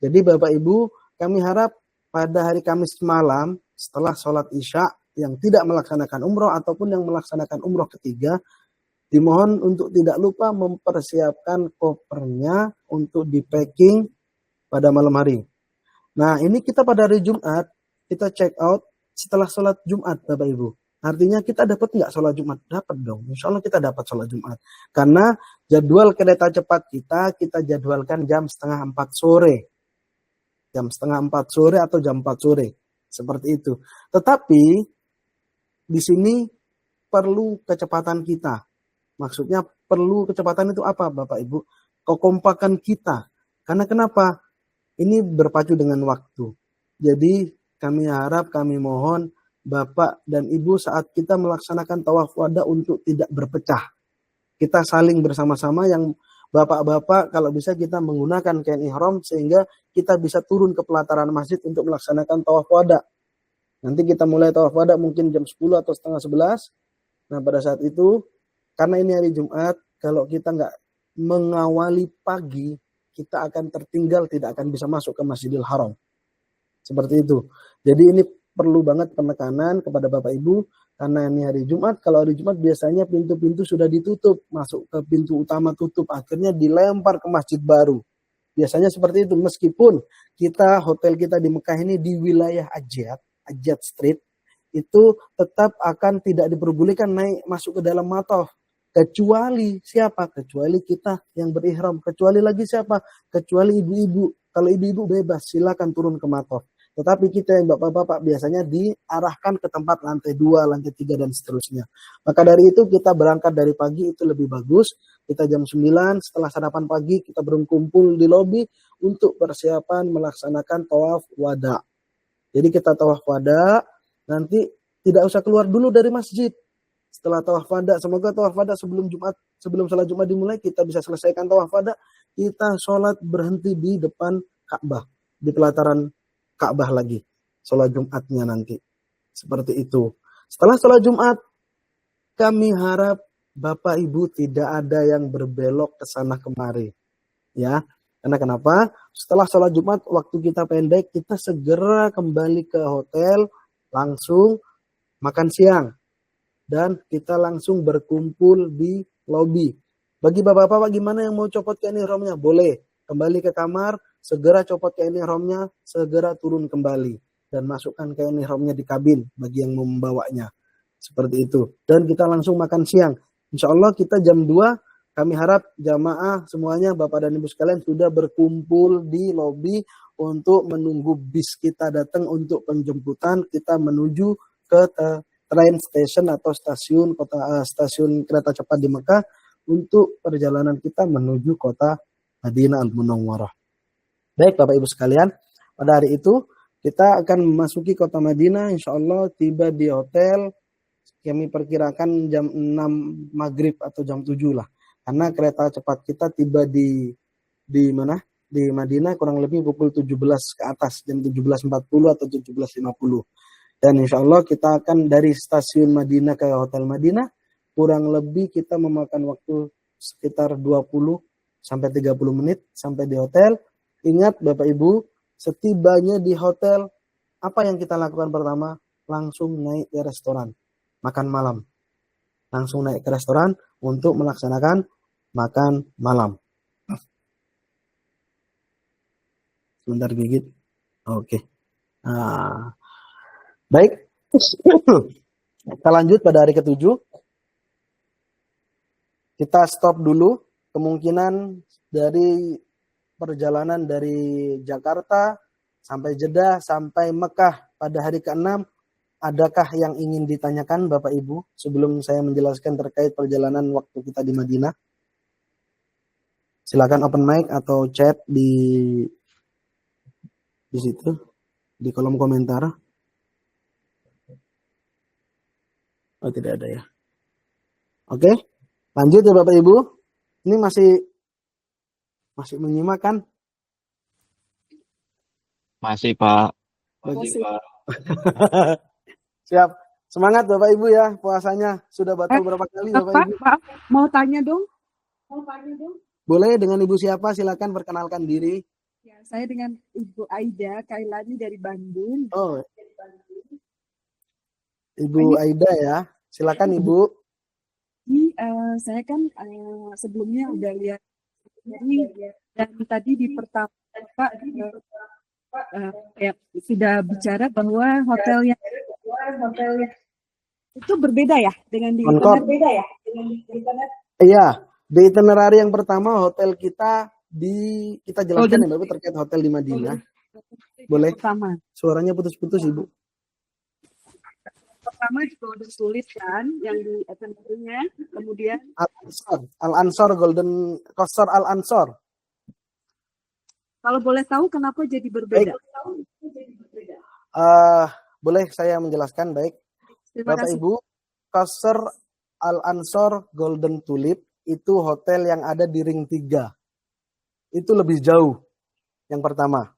Jadi Bapak Ibu, kami harap pada hari Kamis malam setelah sholat Isya yang tidak melaksanakan umroh ataupun yang melaksanakan umroh ketiga, dimohon untuk tidak lupa mempersiapkan kopernya untuk di packing pada malam hari. Nah ini kita pada hari Jumat, kita check out setelah sholat Jumat Bapak Ibu. Artinya kita dapat nggak sholat Jumat? Dapat dong, insya Allah kita dapat sholat Jumat. Karena jadwal kereta cepat kita jadwalkan jam 3:30 sore. Jam 3:30 sore atau jam 4 sore. Seperti itu. Tetapi di sini perlu kecepatan kita. Maksudnya perlu kecepatan itu apa Bapak Ibu? Kekompakan kita. Karena kenapa? Ini berpacu dengan waktu. Jadi kami harap, kami mohon Bapak dan Ibu saat kita melaksanakan tawaf wada untuk tidak berpecah. Kita saling bersama-sama, yang bapak-bapak kalau bisa kita menggunakan kain ihram sehingga kita bisa turun ke pelataran masjid untuk melaksanakan tawaf wada. Nanti kita mulai tawaf wada mungkin jam 10 atau setengah 11. Nah pada saat itu, karena ini hari Jumat, kalau kita nggak mengawali pagi, kita akan tertinggal, tidak akan bisa masuk ke Masjidil Haram. Seperti itu. Jadi ini perlu banget penekanan kepada Bapak Ibu, karena ini hari Jumat. Kalau hari Jumat biasanya pintu-pintu sudah ditutup, masuk ke pintu utama tutup, akhirnya dilempar ke masjid baru. Biasanya seperti itu, meskipun hotel kita di Mekah ini di wilayah Ajat Street, itu tetap akan tidak diperbolehkan naik masuk ke dalam mataf. Kecuali siapa? Kecuali kita yang berihram. Kecuali lagi siapa? Kecuali ibu-ibu. Kalau ibu-ibu bebas, silakan turun ke mataf. Tetapi kita yang bapak-bapak biasanya diarahkan ke tempat lantai 2, lantai 3, dan seterusnya. Maka dari itu kita berangkat dari pagi itu lebih bagus. Kita jam 9 setelah sarapan pagi kita berkumpul di lobi untuk persiapan melaksanakan tawaf wada. Jadi kita tawaf wada, nanti tidak usah keluar dulu dari masjid. Setelah tawaf wada, semoga tawaf wada sebelum sholat Jumat dimulai kita bisa selesaikan tawaf wada. Kita sholat berhenti di depan Ka'bah, di pelataran Ka'bah lagi, sholat Jumatnya nanti. Seperti itu. Setelah sholat Jumat, kami harap Bapak Ibu tidak ada yang berbelok ke sana kemari. Ya, karena kenapa? Setelah sholat Jumat, waktu kita pendek, kita segera kembali ke hotel, langsung makan siang. Dan kita langsung berkumpul di lobi. Bagi bapak-bapak gimana yang mau copot kain ihramnya? Boleh. Kembali ke kamar, segera copot kain ihramnya, segera turun kembali. Dan masukkan kain ihramnya di kabin bagi yang mau membawanya. Seperti itu. Dan kita langsung makan siang. Insya Allah kita jam 2, kami harap jamaah semuanya, Bapak dan Ibu sekalian, sudah berkumpul di lobi untuk menunggu bis kita datang untuk penjemputan. Kita menuju ke train station atau stasiun kereta cepat di Mekah untuk perjalanan kita menuju kota Madinah Al-Munawwarah. Baik Bapak Ibu sekalian, pada hari itu kita akan memasuki kota Madinah, insya Allah tiba di hotel, kami perkirakan jam 6 maghrib atau jam 7 lah. Karena kereta cepat kita tiba di mana? Di Madinah kurang lebih pukul 17 ke atas, jam 17.40 atau 17.50. Dan insya Allah kita akan dari stasiun Madinah ke Hotel Madinah, kurang lebih kita memakan waktu sekitar 20 sampai 30 menit sampai di hotel. Ingat Bapak Ibu, setibanya di hotel, apa yang kita lakukan pertama? Langsung naik ke restoran, makan malam. Langsung naik ke restoran untuk melaksanakan makan malam. Sebentar gigit. Oke. Nah, baik. Kita lanjut pada hari ke-7. Kita stop dulu. Kemungkinan dari perjalanan dari Jakarta sampai Jeddah sampai Mekah pada hari ke-6, adakah yang ingin ditanyakan Bapak Ibu sebelum saya menjelaskan terkait perjalanan waktu kita di Madinah? Silakan open mic atau chat di situ, di kolom komentar. Oh, tidak ada ya. Oke, lanjut ya Bapak Ibu. Ini masih menyimak kan? Masih, Pak. Masih. Siap. Semangat Bapak Ibu ya puasanya. Sudah batal berapa kali Bapak Pak, Ibu? maaf, mau tanya dong. Boleh dengan Ibu siapa? Silakan perkenalkan diri. Ya, saya dengan Ibu Aida Kailani dari Bandung. Oh, Ibu Aida ya. Silakan Ibu. Ini saya kan sebelumnya udah lihat ini dan tadi di pertama Pak sudah bicara bahwa hotelnya itu berbeda ya dengan di Concord. internet. Iya, di itinerary yang pertama hotel kita kita jelaskan ya Bapak terkait hotel di Madinah. Boleh? Pertama. Suaranya putus-putus Ibu. Pertama di Golden Tulip kan yang di itinerary-nya, kemudian Al-Ansor Golden Coaster Al-Ansor. kalau boleh tahu kenapa jadi berbeda? Boleh saya menjelaskan baik. Terima Bapak kasih. Ibu, Coaster Al-Ansor Golden Tulip itu hotel yang ada di Ring 3. Itu lebih jauh. Yang pertama.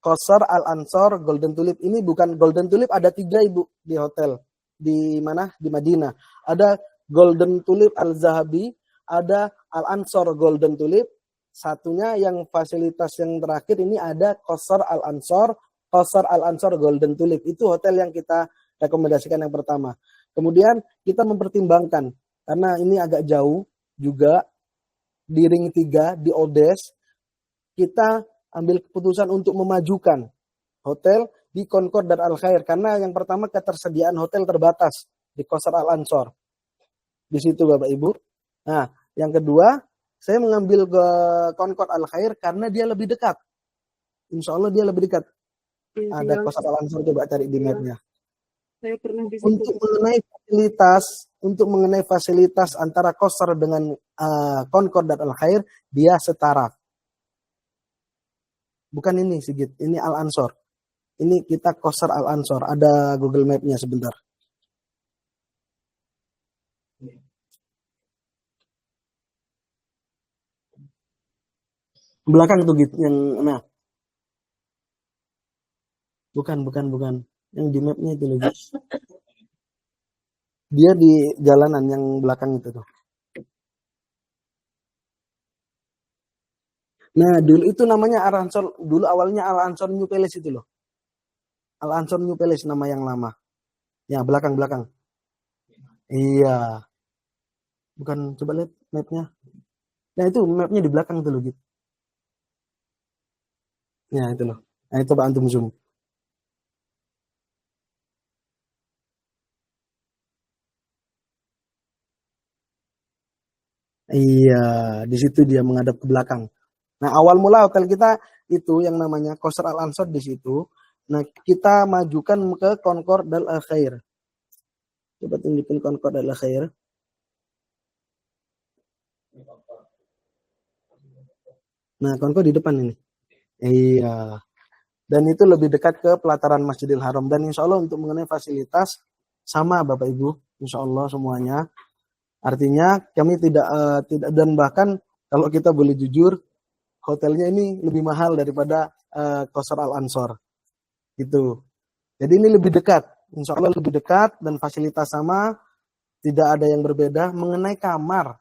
Coaster Al-Ansor Golden Tulip ini bukan Golden Tulip, ada 3 Ibu di hotel. Di mana? Di Madinah. Ada Golden Tulip Al-Zahabi, ada Al-Ansor Golden Tulip. Satunya yang fasilitas yang terakhir ini ada Coaster Al-Ansor Golden Tulip. Itu hotel yang kita rekomendasikan yang pertama. Kemudian kita mempertimbangkan karena ini agak jauh juga di Ring 3 di Odes, kita ambil keputusan untuk memajukan hotel di Concord dan Al Khair karena yang pertama ketersediaan hotel terbatas di Coaster Al-Ansor. Di situ Bapak Ibu. Nah, yang kedua, saya mengambil ke Concord Al Khair karena dia lebih dekat. Insya Allah dia lebih dekat. Ada Coaster Al-Ansor, coba cari di mapnya. Saya pernah di situ. Untuk mengenai fasilitas antara Coaster dengan Concord dan Al Khair, dia setara. Bukan ini Sigit, ini Al-Ansor. Ini kita Coaster Al-Ansor, ada Google Map-nya sebentar. Belakang tuh gitu yang nah. Bukan. Yang di map-nya itu lagi. Dia di jalanan yang belakang itu tuh. Nah, dulu itu namanya Al-Ansor, dulu awalnya Al-Ansor New Palace itu loh. Al-Ansor New Palace nama yang lama. Ya, belakang. Iya. Bukan, coba lihat mapnya. Nah, itu mapnya di belakang tuh loh gitu. Ya, itu loh. Nah, itu Pak antum zoom. Iya, di situ dia menghadap ke belakang. Nah, awal mula hotel kita itu yang namanya Coaster Al-Ansor di situ. Nah, kita majukan ke Concord dan Al Khair. Coba tunjukin Concord dan Al Khair. Nah, Concord di depan ini. Iya. Dan itu lebih dekat ke pelataran Masjidil Haram. Dan insya Allah untuk mengenai fasilitas sama Bapak Ibu. Insya Allah semuanya. Artinya kami tidak dan bahkan kalau kita boleh jujur, hotelnya ini lebih mahal daripada Coaster Al-Ansor. Gitu. Jadi ini lebih dekat, insya Allah lebih dekat dan fasilitas sama, tidak ada yang berbeda. Mengenai kamar,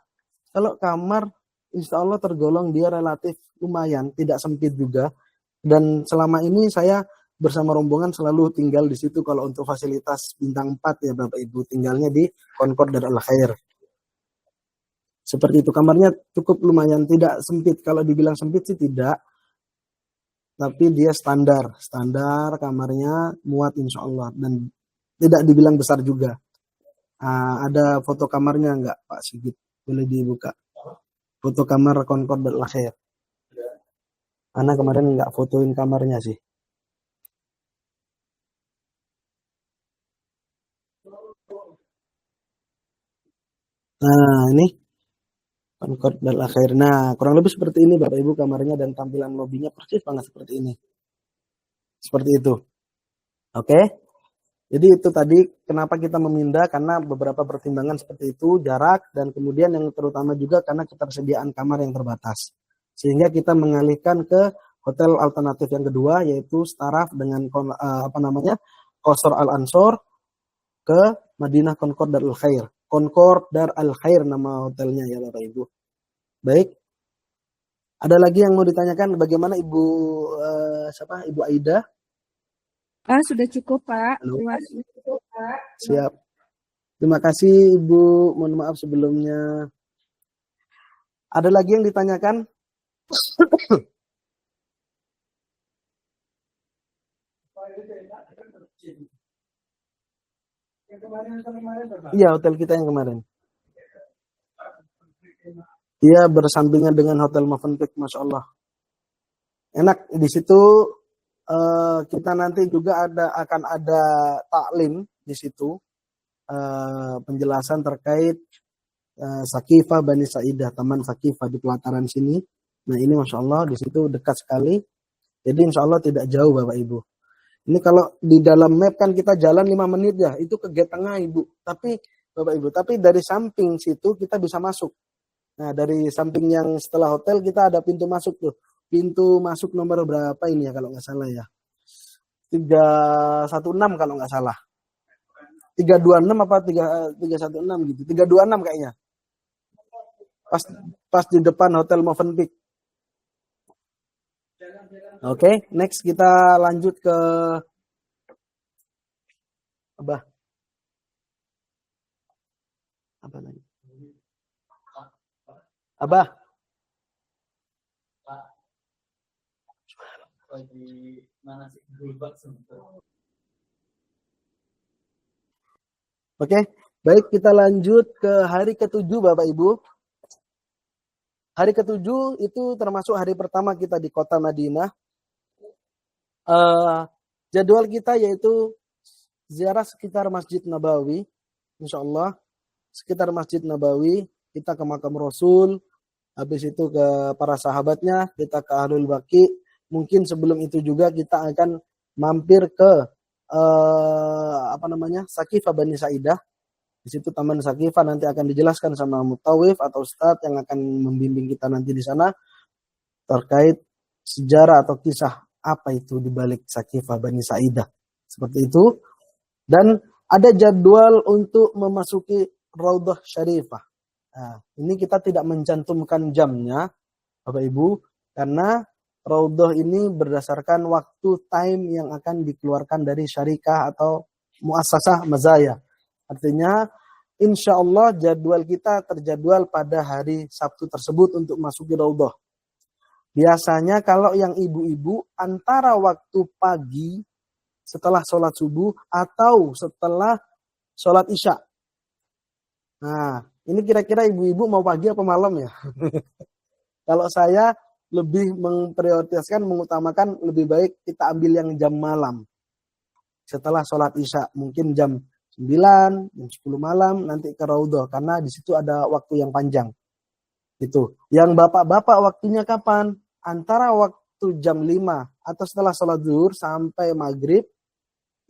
kalau kamar insya Allah tergolong dia relatif lumayan, tidak sempit juga. Dan selama ini saya bersama rombongan selalu tinggal di situ kalau untuk fasilitas bintang 4 ya Bapak Ibu, tinggalnya di Concord Dar Al Khair. Seperti itu, kamarnya cukup lumayan, tidak sempit. Kalau dibilang sempit sih tidak, tapi dia standar kamarnya muat insya Allah, dan tidak dibilang besar juga. Ada foto kamarnya enggak Pak Sigit? Boleh dibuka foto kamar Concord Dar Al Khair. Ana kemarin enggak fotoin kamarnya sih. Nah ini Concord Dar Al Khair. Nah kurang lebih seperti ini Bapak Ibu kamarnya, dan tampilan lobinya persis banget seperti ini. Seperti itu. Oke. Jadi itu tadi kenapa kita memindah, karena beberapa pertimbangan seperti itu, jarak, dan kemudian yang terutama juga karena ketersediaan kamar yang terbatas. Sehingga kita mengalihkan ke hotel alternatif yang kedua, yaitu Staraf dengan Qasr Al Ansor ke Madinah Concord Dar Al Khair. Concord Dar Al Khair nama hotelnya ya Bapak Ibu. Baik. Ada lagi yang mau ditanyakan, bagaimana Ibu Ibu Aida? Sudah cukup Pak. Halo. Terima kasih. Siap. Terima kasih Ibu. Mohon maaf sebelumnya. Ada lagi yang ditanyakan? Iya, hotel kita yang kemarin. Iya, bersampingan dengan Hotel Movenpick, Masya Allah. Enak di situ. Kita nanti juga akan ada taklim di situ, penjelasan terkait Sakifah Bani Saidah, Taman Sakifah di pelataran sini. Nah ini Masya Allah di situ dekat sekali. Jadi Insya Allah tidak jauh Bapak Ibu. Ini kalau di dalam map kan kita jalan 5 menit ya, itu ke gate tengah Ibu. Tapi Bapak Ibu, tapi dari samping situ kita bisa masuk. Nah dari samping yang setelah hotel kita ada pintu masuk tuh. Pintu masuk nomor berapa ini ya kalau nggak salah ya. 316 kalau nggak salah. 326 apa 316 gitu. 326 kayaknya. Pas di depan Hotel Movenpick. Oke, next kita lanjut ke Abah. Apa lagi? Abah. Oke, baik kita lanjut ke hari ke-7 Bapak Ibu. Hari ke-7 itu termasuk hari pertama kita di kota Madinah. Jadwal kita yaitu ziarah sekitar Masjid Nabawi, insya Allah. Sekitar Masjid Nabawi, kita ke makam Rasul, habis itu ke para sahabatnya, kita ke Ahlul Baqi. Mungkin sebelum itu juga kita akan mampir ke Sakifah Bani Saidah. Di situ Taman Sakifah nanti akan dijelaskan sama mutawif atau ustadz yang akan membimbing kita nanti di sana terkait sejarah atau kisah apa itu di balik Sakifah Bani Saidah. Seperti itu. Dan ada jadwal untuk memasuki Raudhah Syarifah. Nah, ini kita tidak mencantumkan jamnya Bapak Ibu, karena Raudhah ini berdasarkan waktu time yang akan dikeluarkan dari syarikah atau muassasah mazaya. Artinya insya Allah jadwal kita terjadwal pada hari Sabtu tersebut untuk masuki Raudhah. Biasanya kalau yang ibu-ibu antara waktu pagi setelah sholat subuh atau setelah sholat isya. Nah ini kira-kira ibu-ibu mau pagi apa malam ya? Kalau saya lebih memprioritaskan, mengutamakan lebih baik kita ambil yang jam malam. Setelah sholat isya, mungkin jam 9, jam 10 malam, nanti ke Raudhah. Karena di situ ada waktu yang panjang. Itu. Yang bapak-bapak waktunya kapan? Antara waktu jam 5 atau setelah sholat zuhur sampai maghrib,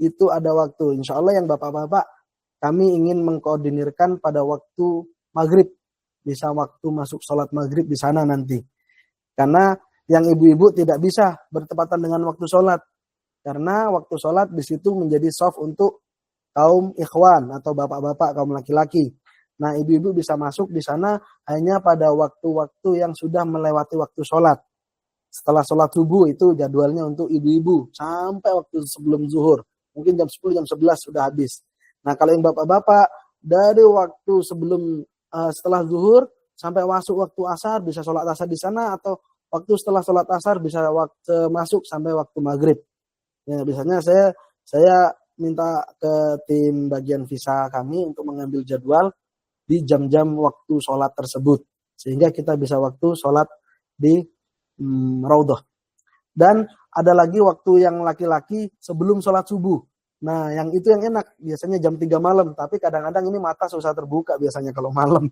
itu ada waktu. Insya Allah yang bapak-bapak, kami ingin mengkoordinirkan pada waktu maghrib. Bisa waktu masuk sholat maghrib di sana nanti. Karena yang ibu-ibu tidak bisa bertepatan dengan waktu sholat. Karena waktu sholat di situ menjadi soft untuk kaum ikhwan atau bapak-bapak, kaum laki-laki. Nah, ibu-ibu bisa masuk di sana hanya pada waktu-waktu yang sudah melewati waktu sholat. Setelah sholat subuh itu jadwalnya untuk ibu-ibu sampai waktu sebelum zuhur. Mungkin jam 10, jam 11 sudah habis. Nah, kalau yang bapak-bapak dari waktu sebelum setelah zuhur sampai masuk waktu asar bisa sholat asar di sana, atau waktu setelah sholat asar bisa waktu masuk sampai waktu maghrib. Ya, biasanya saya minta ke tim bagian visa kami untuk mengambil jadwal di jam-jam waktu sholat tersebut. Sehingga kita bisa waktu sholat di Raudhah. Dan ada lagi waktu yang laki-laki sebelum sholat subuh. Nah, yang itu yang enak. Biasanya jam 3 malam. Tapi kadang-kadang ini mata susah terbuka biasanya kalau malam.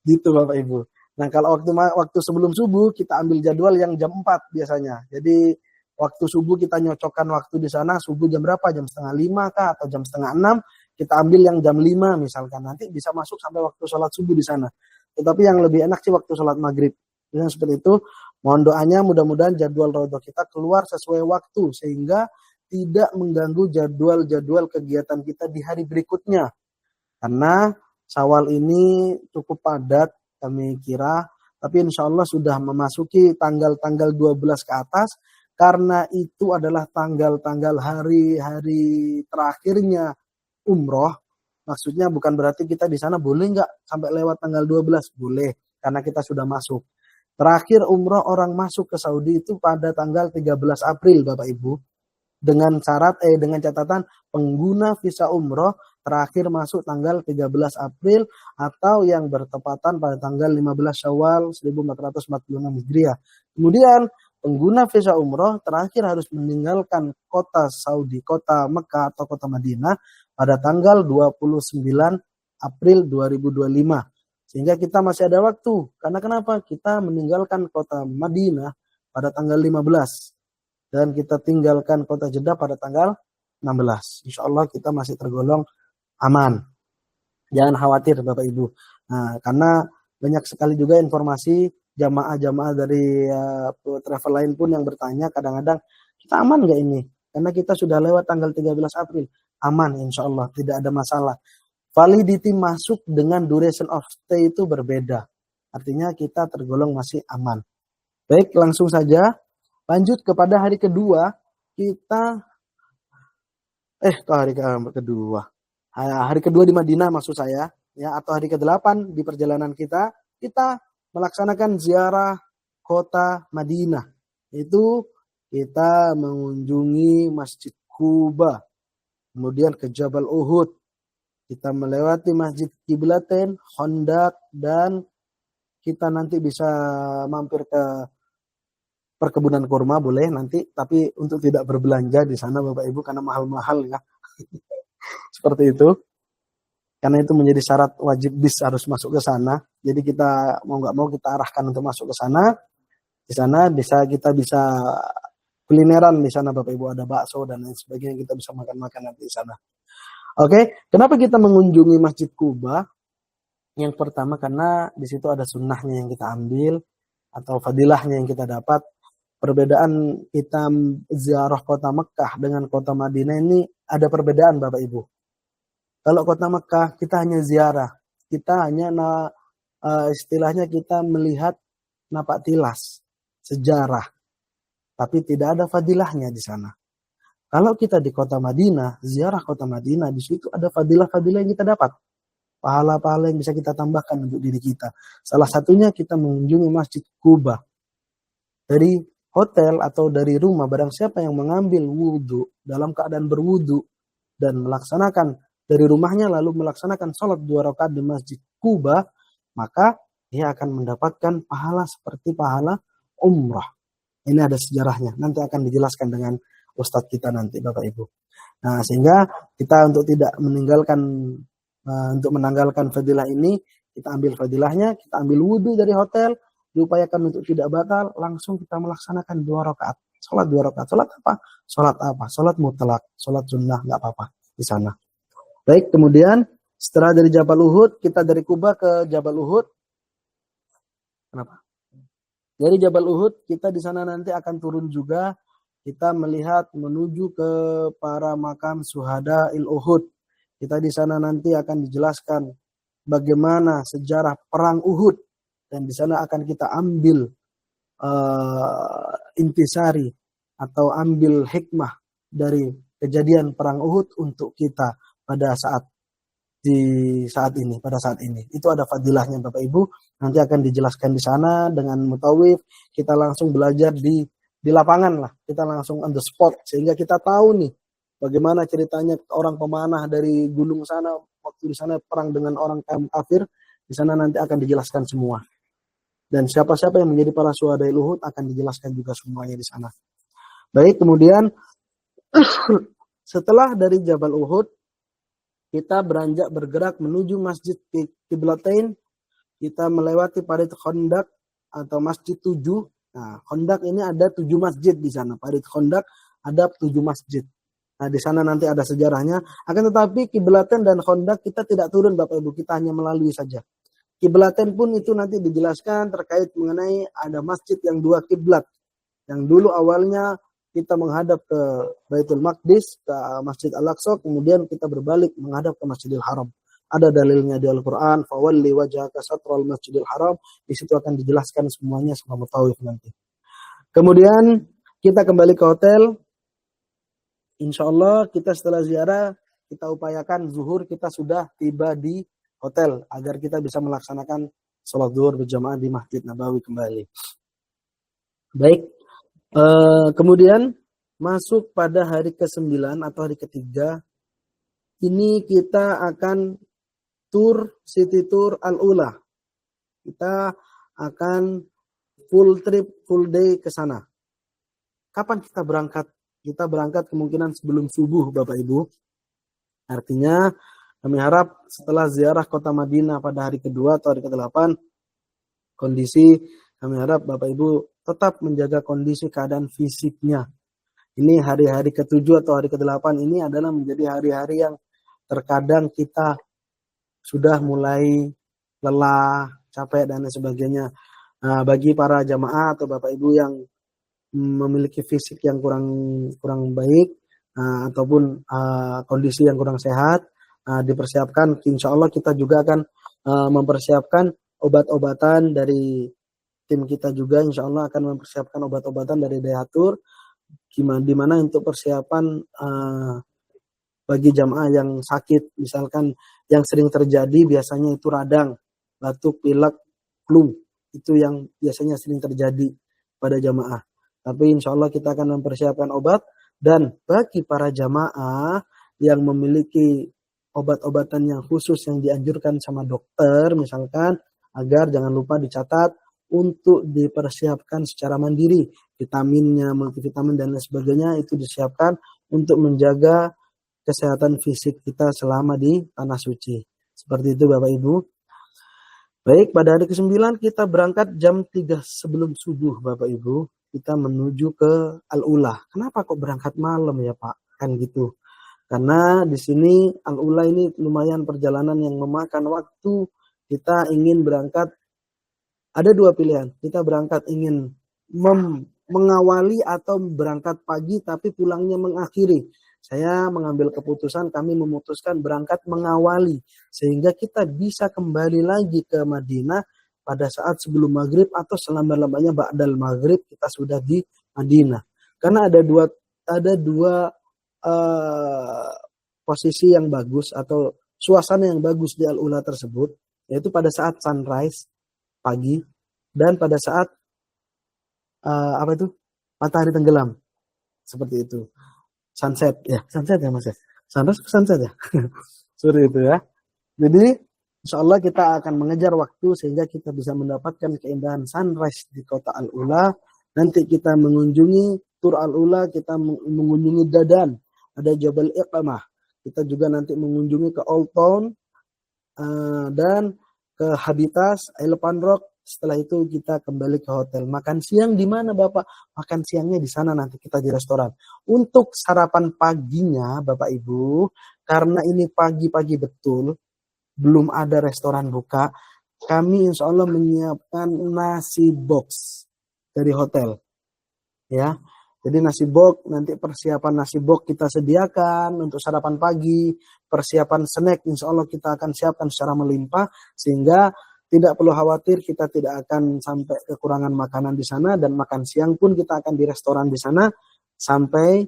Gitu Bapak Ibu. Nah, kalau waktu sebelum subuh kita ambil jadwal yang jam 4 biasanya. Jadi waktu subuh kita nyocokkan waktu di sana, subuh jam berapa? Jam setengah 5 kah? Atau jam setengah 6? Kita ambil yang jam 5 misalkan. Nanti bisa masuk sampai waktu sholat subuh di sana. Tetapi yang lebih enak sih waktu sholat maghrib. Yang seperti itu, mohon doanya mudah-mudahan jadwal Raudhah kita keluar sesuai waktu. Sehingga tidak mengganggu jadwal-jadwal kegiatan kita di hari berikutnya. Karena Syawal ini cukup padat kami kira. Tapi insya Allah sudah memasuki tanggal-tanggal 12 ke atas. Karena itu adalah tanggal-tanggal hari-hari terakhirnya umroh. Maksudnya bukan berarti kita di sana boleh nggak sampai lewat tanggal 12? Boleh, karena kita sudah masuk. Terakhir umroh orang masuk ke Saudi itu pada tanggal 13 April Bapak Ibu. Dengan catatan pengguna visa umroh terakhir masuk tanggal 13 April atau yang bertepatan pada tanggal 15 Syawal 1446 Hijriah. Kemudian pengguna visa umroh terakhir harus meninggalkan kota Saudi, kota Mekah atau kota Madinah pada tanggal 29 April 2025. Sehingga kita masih ada waktu. Karena kenapa? Kita meninggalkan kota Madinah pada tanggal 15. Dan kita tinggalkan kota Jeddah pada tanggal 16. Insya Allah kita masih tergolong aman. Jangan khawatir Bapak Ibu. Nah, karena banyak sekali juga informasi jamaah-jamaah dari travel lain pun yang bertanya kadang-kadang, kita aman nggak ini? Karena kita sudah lewat tanggal 13 April. Aman insya Allah, tidak ada masalah. Validity masuk dengan duration of stay itu berbeda. Artinya kita tergolong masih aman. Baik, langsung saja. Lanjut kepada hari kedua. Hari kedua di Madinah maksud saya. Ya, atau hari ke-8 di perjalanan kita melaksanakan ziarah kota Madinah. Itu kita mengunjungi Masjid Quba. Kemudian ke Jabal Uhud. Kita melewati Masjid Qiblatain, Khandaq, dan kita nanti bisa mampir ke perkebunan kurma boleh nanti. Tapi untuk tidak berbelanja di sana Bapak Ibu karena mahal-mahal ya. Seperti itu. Karena itu menjadi syarat wajib bis harus masuk ke sana. Jadi kita mau nggak mau kita arahkan untuk masuk ke sana. Di sana kita bisa kulineran di sana Bapak Ibu, ada bakso dan lain sebagainya, kita bisa makan-makan nanti di sana. Oke, kenapa kita mengunjungi Masjid Quba? Yang pertama karena di situ ada sunnahnya yang kita ambil atau fadilahnya yang kita dapat. Perbedaan kita ziarah kota Mekah dengan kota Madinah ini ada perbedaan Bapak Ibu. Kalau kota Mekah kita hanya ziarah, kita hanya istilahnya kita melihat napak tilas sejarah, tapi tidak ada fadilahnya di sana. Kalau kita di kota Madinah, ziarah kota Madinah, di situ ada fadilah-fadilah yang kita dapat. Pahala-pahala yang bisa kita tambahkan untuk diri kita. Salah satunya kita mengunjungi Masjid Quba. Dari hotel atau dari rumah, barang siapa yang mengambil wudhu, dalam keadaan berwudhu, dan melaksanakan dari rumahnya lalu melaksanakan sholat 2 rakaat di Masjid Quba, maka dia akan mendapatkan pahala seperti pahala umrah. Ini ada sejarahnya. Nanti akan dijelaskan dengan Ustadz kita nanti Bapak Ibu. Nah, sehingga kita untuk tidak menanggalkan fadilah ini, kita ambil fadilahnya, kita ambil wudhu dari hotel, diupayakan untuk tidak batal, langsung kita melaksanakan 2 rakaat. Sholat 2 rakaat. Sholat apa? Sholat apa? Sholat mutlak, sholat sunnah, nggak apa-apa di sana. Baik, kemudian setelah dari Jabal Uhud, kita dari Quba ke Jabal Uhud. Kenapa? Dari Jabal Uhud, kita di sana nanti akan turun juga kita melihat menuju ke para makam syuhada Uhud. Kita di sana nanti akan dijelaskan bagaimana sejarah perang Uhud, dan di sana akan kita ambil intisari atau ambil hikmah dari kejadian perang Uhud untuk kita pada saat ini. Itu ada fadilahnya Bapak Ibu. Nanti akan dijelaskan di sana dengan mutawif. Kita langsung belajar di lapangan lah. Kita langsung on the spot sehingga kita tahu nih bagaimana ceritanya orang pemanah dari gunung sana waktu di sana perang dengan orang kafir. Di sana nanti akan dijelaskan semua. Dan siapa-siapa yang menjadi para syuhada Uhud akan dijelaskan juga semuanya di sana. Baik, kemudian setelah dari Jabal Uhud, kita beranjak bergerak menuju Masjid Qiblatain. Kita melewati Parit Khandaq atau Masjid 7. Nah, Khandaq ini ada 7 masjid di sana. Parit Khandaq ada 7 masjid. Nah, di sana nanti ada sejarahnya. Akan tetapi Qiblatain dan Khandaq kita tidak turun Bapak Ibu, kita hanya melalui saja. Qiblatain pun itu nanti dijelaskan terkait mengenai ada masjid yang 2 kiblat. Yang dulu awalnya kita menghadap ke Baitul Maqdis, ke Masjid Al-Aqsa, kemudian kita berbalik menghadap ke Masjidil Haram. Ada dalilnya di Al-Quran, fawalli wajhaka satral Masjidil Haram. Di situ akan dijelaskan semuanya sama mutawif nanti. Kemudian kita kembali ke hotel. Insya Allah kita setelah ziarah, kita upayakan zuhur kita sudah tiba di hotel agar kita bisa melaksanakan sholat zuhur berjamaah di Masjid Nabawi kembali. Baik. Kemudian masuk pada hari ke-9 atau hari ketiga, ini kita akan city tour Al-Ula. Kita akan full trip, full day ke sana. Kapan kita berangkat? Kita berangkat kemungkinan sebelum subuh Bapak Ibu. Artinya kami harap setelah ziarah kota Madinah pada hari kedua atau hari ke-8, kondisi kami harap Bapak Ibu tetap menjaga kondisi keadaan fisiknya. Ini hari-hari ke-7 atau hari ke-8 ini adalah menjadi hari-hari yang terkadang kita sudah mulai lelah, capek dan sebagainya. Nah, bagi para jamaah atau Bapak Ibu yang memiliki fisik yang kurang baik ataupun kondisi yang kurang sehat, dipersiapkan. Insya Allah kita juga akan mempersiapkan obat-obatan dari tim kita juga, insya Allah akan mempersiapkan obat-obatan dari Dayatur, di mana untuk persiapan bagi jamaah yang sakit, misalkan yang sering terjadi biasanya itu radang, batuk, pilek, flu, itu yang biasanya sering terjadi pada jamaah. Tapi insya Allah kita akan mempersiapkan obat, dan bagi para jamaah yang memiliki obat-obatan yang khusus yang dianjurkan sama dokter, misalkan, agar jangan lupa dicatat untuk dipersiapkan secara mandiri. Vitaminnya, multivitamin dan lain sebagainya itu disiapkan untuk menjaga kesehatan fisik kita selama di tanah suci. Seperti itu Bapak Ibu. Baik, pada hari ke-9 kita berangkat jam 3 sebelum subuh Bapak Ibu. Kita menuju ke Al-Ula. Kenapa kok berangkat malam ya Pak? Kan gitu. Karena di sini Al-Ula ini lumayan perjalanan yang memakan waktu. Kita ingin berangkat, ada 2 pilihan. Kita berangkat ingin mengawali atau berangkat pagi tapi pulangnya mengakhiri. Saya mengambil keputusan, kami memutuskan berangkat mengawali. Sehingga kita bisa kembali lagi ke Madinah pada saat sebelum maghrib atau selambat-lambatnya ba'dal maghrib kita sudah di Madinah. Karena ada dua posisi yang bagus atau suasana yang bagus di Al-Ula tersebut, yaitu pada saat sunrise pagi dan pada saat matahari tenggelam, seperti itu. Sunset ya Mas ya. Sunset ya. Sorry itu ya. Jadi insya Allah kita akan mengejar waktu sehingga kita bisa mendapatkan keindahan sunrise di kota Al-Ula. Nanti kita mengunjungi tur Al-Ula, kita mengunjungi Dadan, ada Jabal Iqamah. Kita juga nanti mengunjungi ke Old Town dan ke Habitas, Elephant Rock. Setelah itu kita kembali ke hotel. Makan siang di mana Bapak? Makan siangnya di sana, nanti kita di restoran. Untuk sarapan paginya Bapak Ibu, karena ini pagi-pagi betul, belum ada restoran buka, kami insya Allah menyiapkan nasi box dari hotel. Ya, Jadi nasi bok, nanti persiapan nasi bok kita sediakan untuk sarapan pagi, persiapan snack insya Allah kita akan siapkan secara melimpah, sehingga tidak perlu khawatir kita tidak akan sampai kekurangan makanan di sana, dan makan siang pun kita akan di restoran di sana sampai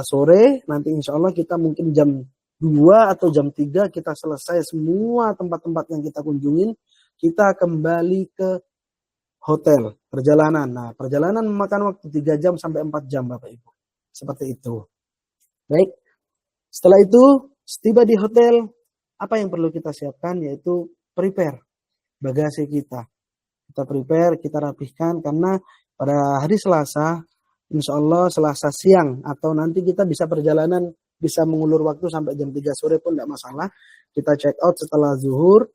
sore. Nanti insya Allah kita mungkin jam 2 atau jam 3 kita selesai semua tempat-tempat yang kita kunjungin, kita kembali ke hotel, perjalanan. Nah, perjalanan memakan waktu 3 jam sampai 4 jam Bapak Ibu. Seperti itu. Baik. Setelah itu, setiba di hotel, apa yang perlu kita siapkan? Yaitu prepare bagasi kita. Kita prepare, kita rapihkan, karena pada hari Selasa, insya Allah Selasa siang, atau nanti kita bisa perjalanan, bisa mengulur waktu sampai jam 3 sore pun tidak masalah. Kita check out setelah zuhur,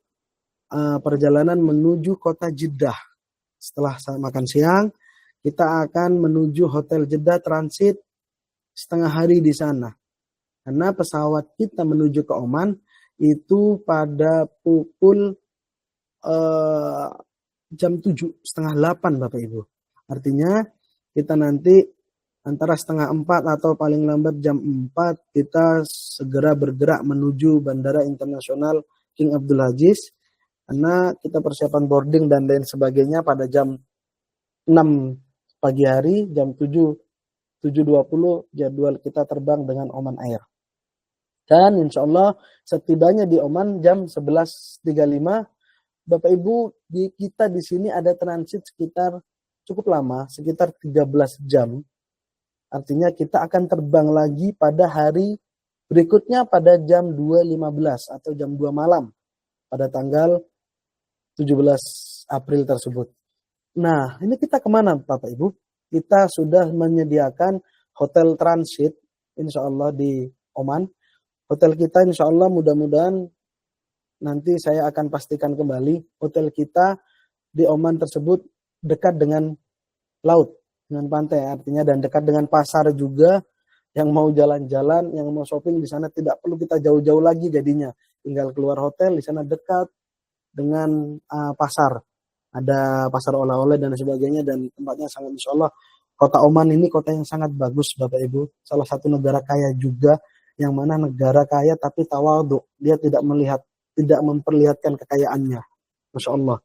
perjalanan menuju kota Jeddah. Setelah makan siang, kita akan menuju Hotel Jeddah transit setengah hari di sana. Karena pesawat kita menuju ke Oman itu pada pukul jam 7, setengah 8 Bapak Ibu. Artinya kita nanti antara setengah 4 atau paling lambat jam 4 kita segera bergerak menuju Bandara Internasional King Abdul Aziz. Karena kita persiapan boarding dan lain sebagainya pada jam 6 pagi hari, jam 7.20 jadwal kita terbang dengan Oman Air. Dan insya Allah setibanya di Oman jam 11.35, Bapak Ibu kita di sini ada transit sekitar cukup lama, sekitar 13 jam. Artinya kita akan terbang lagi pada hari berikutnya pada jam 2.15 atau jam 2 malam pada tanggal 17 April tersebut. Nah, ini kita kemana Bapak Ibu? Kita sudah menyediakan hotel transit insya Allah di Oman. Hotel kita insya Allah mudah-mudahan nanti saya akan pastikan kembali. Hotel kita di Oman tersebut dekat dengan laut, dengan pantai artinya, dan dekat dengan pasar juga. Yang mau jalan-jalan, yang mau shopping di sana tidak perlu kita jauh-jauh lagi jadinya. Tinggal keluar hotel, di sana dekat dengan pasar. Ada pasar oleh-oleh dan sebagainya, dan tempatnya sangat insya Allah. Kota Oman ini kota yang sangat bagus Bapak Ibu. Salah satu negara kaya juga, yang mana negara kaya tapi tawadhu. Dia tidak memperlihatkan kekayaannya. Masya Allah.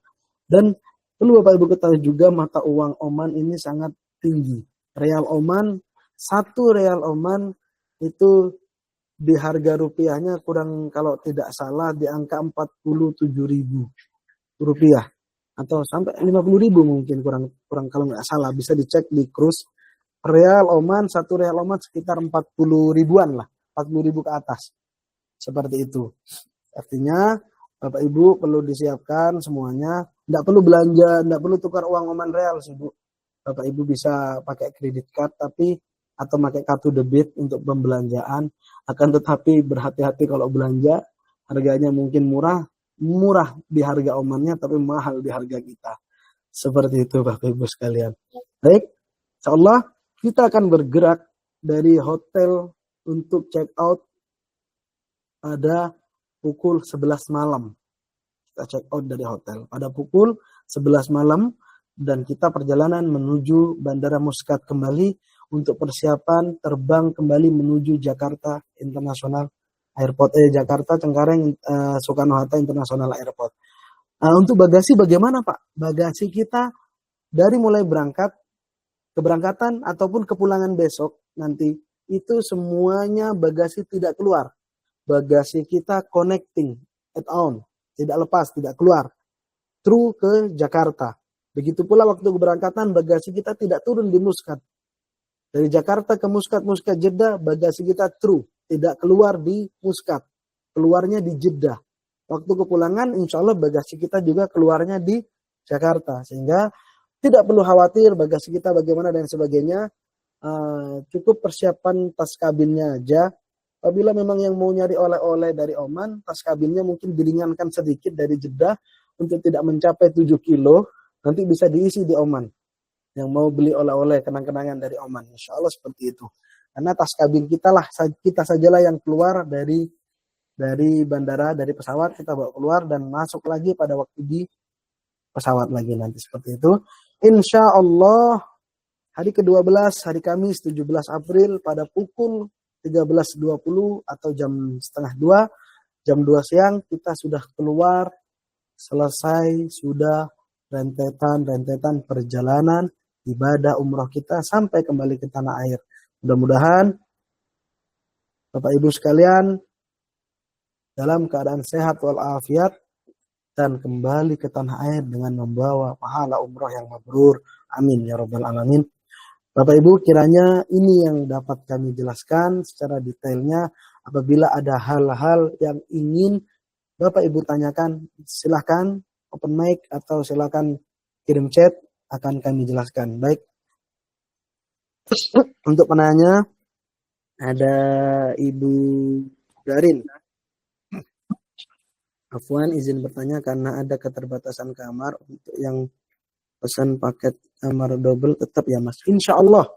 Dan perlu Bapak Ibu ketahui juga mata uang Oman ini sangat tinggi. Real Oman, 1 real Oman itu di harga rupiahnya kurang kalau tidak salah di angka 47.000 rupiah. Atau sampai 50.000 mungkin kurang kalau nggak salah. Bisa dicek di Cruise. Real Oman, 1 real Oman sekitar 40 ribuan lah. 40.000 ke atas. Seperti itu. Artinya Bapak Ibu perlu disiapkan semuanya. Tidak perlu belanja, tidak perlu tukar uang Oman real sih Bu. Bapak Ibu bisa pakai kredit card atau pakai kartu debit untuk pembelanjaan. Akan tetapi berhati-hati kalau belanja. Harganya mungkin murah di harga Omannya tapi mahal di harga kita. Seperti itu Bapak Ibu sekalian. Baik, insyaallah kita akan bergerak dari hotel untuk check out pada pukul 11 malam. Kita check out dari hotel pada pukul 11 malam dan kita perjalanan menuju Bandara Muscat kembali untuk persiapan terbang kembali menuju Jakarta International Airport, Jakarta Cengkareng Soekarno-Hatta International Airport. Untuk bagasi bagaimana Pak? Bagasi kita dari mulai keberangkatan ataupun kepulangan besok nanti itu semuanya bagasi tidak keluar. Bagasi kita connecting at on, tidak lepas, tidak keluar through ke Jakarta. Begitu pula waktu keberangkatan bagasi kita tidak turun di Muscat. Dari Jakarta ke Muscat Jeddah bagasi kita through, tidak keluar di Muscat, keluarnya di Jeddah. Waktu kepulangan insya Allah bagasi kita juga keluarnya di Jakarta, sehingga tidak perlu khawatir bagasi kita bagaimana dan sebagainya. Cukup persiapan tas kabinnya aja. Apabila memang yang mau nyari oleh-oleh dari Oman, tas kabinnya mungkin diringankan sedikit dari Jeddah untuk tidak mencapai 7 kilo, nanti bisa diisi di Oman. Yang mau beli oleh-oleh kenang-kenangan dari Oman, insya Allah seperti itu. Karena tas kabin kita sajalah yang keluar dari bandara, dari pesawat kita bawa keluar dan masuk lagi pada waktu di pesawat lagi nanti seperti itu. Insya Allah hari ke-12, hari Kamis 17 April pada pukul 13.20 atau jam setengah 2, jam 2 siang kita sudah keluar, selesai sudah rentetan perjalanan ibadah umroh kita sampai kembali ke tanah air. Mudah-mudahan Bapak Ibu sekalian dalam keadaan sehat walafiat dan kembali ke tanah air dengan membawa pahala umroh yang mabrur. Amin ya rabbal alamin. Bapak Ibu, kiranya ini yang dapat kami jelaskan secara detailnya. Apabila ada hal-hal yang ingin Bapak Ibu tanyakan, silahkan open mic atau silahkan kirim chat, akan kami jelaskan. Baik. Untuk penanya, ada Ibu Darin. Afwan, izin bertanya karena ada keterbatasan kamar untuk yang pesan paket kamar double tetap ya Mas. Insya Allah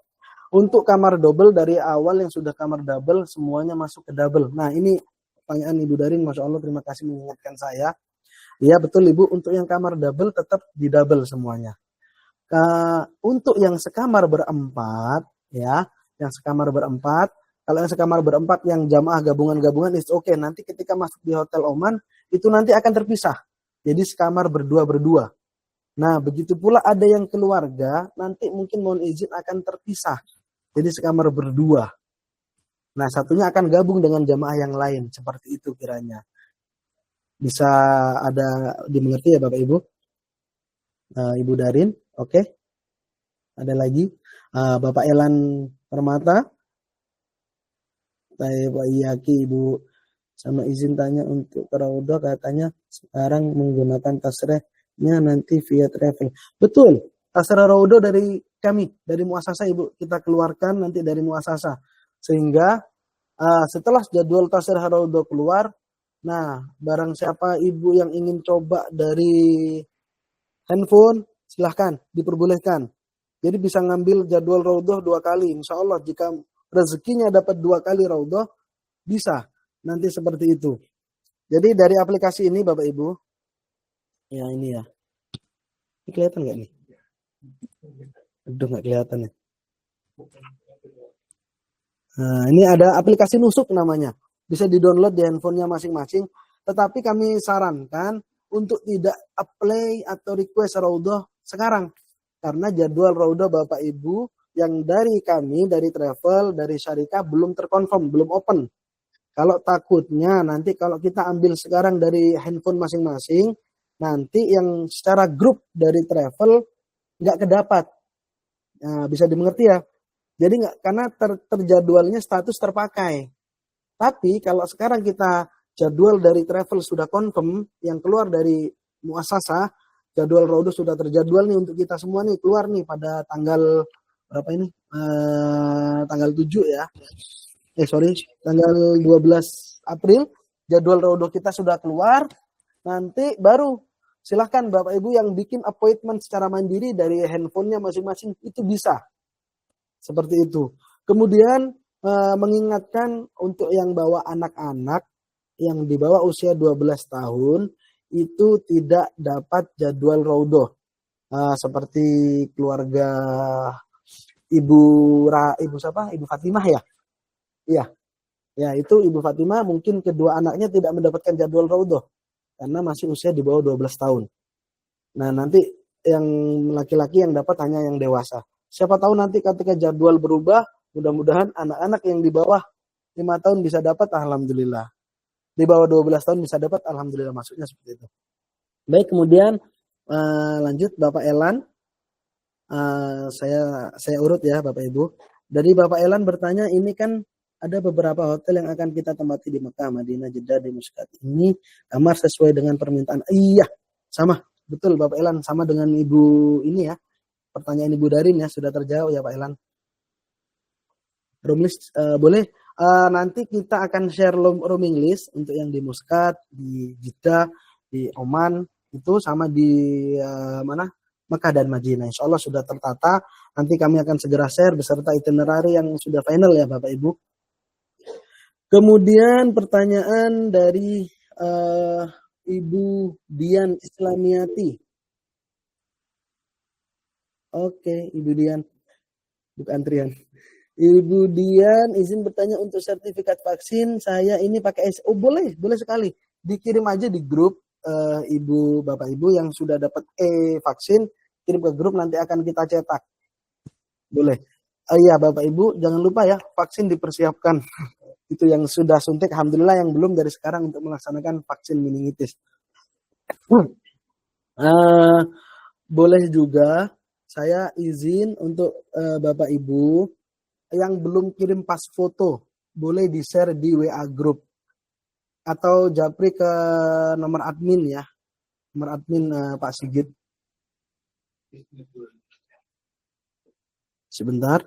untuk kamar double dari awal yang sudah kamar double semuanya masuk ke double. Nah ini pertanyaan Ibu Darin, Masya Allah terima kasih mengingatkan saya. Iya betul Ibu, untuk yang kamar double tetap di double semuanya. Untuk yang sekamar berempat ya, yang sekamar berempat, kalau yang sekamar berempat yang jamaah gabungan is oke. Nanti ketika masuk di Hotel Oman itu nanti akan terpisah. Jadi sekamar berdua. Nah, begitu pula ada yang keluarga, nanti mungkin mohon izin akan terpisah. Jadi sekamar berdua. Nah, satunya akan gabung dengan jamaah yang lain. Seperti itu kiranya. Bisa ada dimengerti ya Bapak Ibu? Ibu Darin, oke. Ada lagi. Bapak Elan Permata. Saya Pak Iyaki, Ibu. Sama izin tanya untuk Raudah, katanya sekarang menggunakan tasrehnya nanti via travel. Betul, tasreh Raudah dari kami, dari muasasa Ibu, kita keluarkan nanti dari muasasa. Sehingga setelah jadwal tasreh Raudah keluar, nah barang siapa Ibu yang ingin coba dari handphone, silahkan, diperbolehkan. Jadi bisa ngambil jadwal Raudah 2 kali. Insya Allah jika rezekinya dapat 2 kali Raudah, bisa. Nanti seperti itu. Jadi dari aplikasi ini Bapak Ibu. Ya ini ya. Ini kelihatan nggak nih? Aduh nggak kelihatan ya. Nah, ini ada aplikasi Nusuk namanya. Bisa di-download di handphonenya masing-masing. Tetapi kami sarankan untuk tidak apply atau request Raudah sekarang. Karena jadwal Raudah Bapak Ibu yang dari kami, dari travel, dari syarikat belum terkonfirm, belum open. Kalau takutnya nanti kalau kita ambil sekarang dari handphone masing-masing, nanti yang secara grup dari travel nggak kedapat. Nah, bisa dimengerti ya. Jadi nggak, karena terjadwalnya status terpakai. Tapi kalau sekarang kita jadwal dari travel sudah confirm, yang keluar dari muasasa, jadwal Raudah sudah terjadwal nih untuk kita semua nih, keluar nih pada tanggal berapa ini? Tanggal 7 ya. Tanggal 12 April jadwal Raudah kita sudah keluar. Nanti baru silahkan Bapak Ibu yang bikin appointment secara mandiri dari handphonenya masing-masing itu bisa. Seperti itu. Kemudian mengingatkan untuk yang bawa anak-anak yang di bawah usia 12 tahun itu tidak dapat jadwal Raudah. Seperti keluarga Ibu siapa? Ibu Fatimah ya? Iya. Ya, itu Ibu Fatimah mungkin kedua anaknya tidak mendapatkan jadwal Raudah karena masih usia di bawah 12 tahun. Nah, nanti yang laki-laki yang dapat hanya yang dewasa. Siapa tahu nanti ketika jadwal berubah, mudah-mudahan anak-anak yang di bawah 5 tahun bisa dapat, alhamdulillah. Di bawah 12 tahun bisa dapat, alhamdulillah, maksudnya seperti itu. Baik, kemudian lanjut Bapak Elan. Saya urut ya Bapak Ibu. Dari Bapak Elan bertanya, ini kan ada beberapa hotel yang akan kita tempati di Mekah, Madinah, Jeddah, di Muscat. Ini kamar sesuai dengan permintaan. Iya, sama. Betul Bapak Elan, sama dengan Ibu ini ya. Pertanyaan Ibu Darin ya, sudah terjawab ya Pak Elan. Room list boleh. Nanti kita akan share roaming list untuk yang di Muscat, di Jeddah, di Oman, itu sama di Mekah dan Madinah. Insya Allah sudah tertata. Nanti kami akan segera share beserta itinerary yang sudah final ya Bapak Ibu. Kemudian pertanyaan dari Ibu Dian Islamiati. Oke, Ibu Dian. bukan antrian. Ibu Dian izin bertanya untuk sertifikat vaksin saya ini pakai oh boleh sekali dikirim aja di grup ibu bapak ibu yang sudah dapat vaksin kirim ke grup nanti akan kita cetak boleh. Iya bapak ibu jangan lupa ya vaksin dipersiapkan itu yang sudah suntik alhamdulillah yang belum dari sekarang untuk melaksanakan vaksin meningitis. Boleh juga saya izin untuk bapak ibu yang belum kirim pas foto boleh di-share di WA group atau japri ke nomor admin ya. Nomor admin Pak Sigit. Sebentar.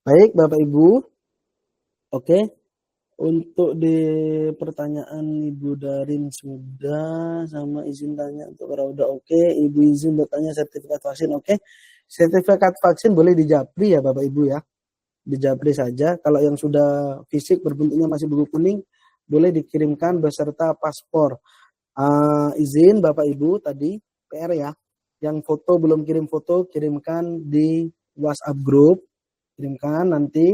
Baik Bapak Ibu. Oke. Untuk di pertanyaan Ibu Darin sudah sama izin tanya untuk para udah oke. Ibu izin bertanya sertifikat vaksin oke. Sertifikat vaksin boleh dijapri ya Bapak Ibu ya. Dijapri saja. Kalau yang sudah fisik berbentuknya masih buku kuning boleh dikirimkan beserta paspor. Izin Bapak Ibu tadi PR ya. Yang foto belum kirim foto kirimkan di WhatsApp group. Kirimkan nanti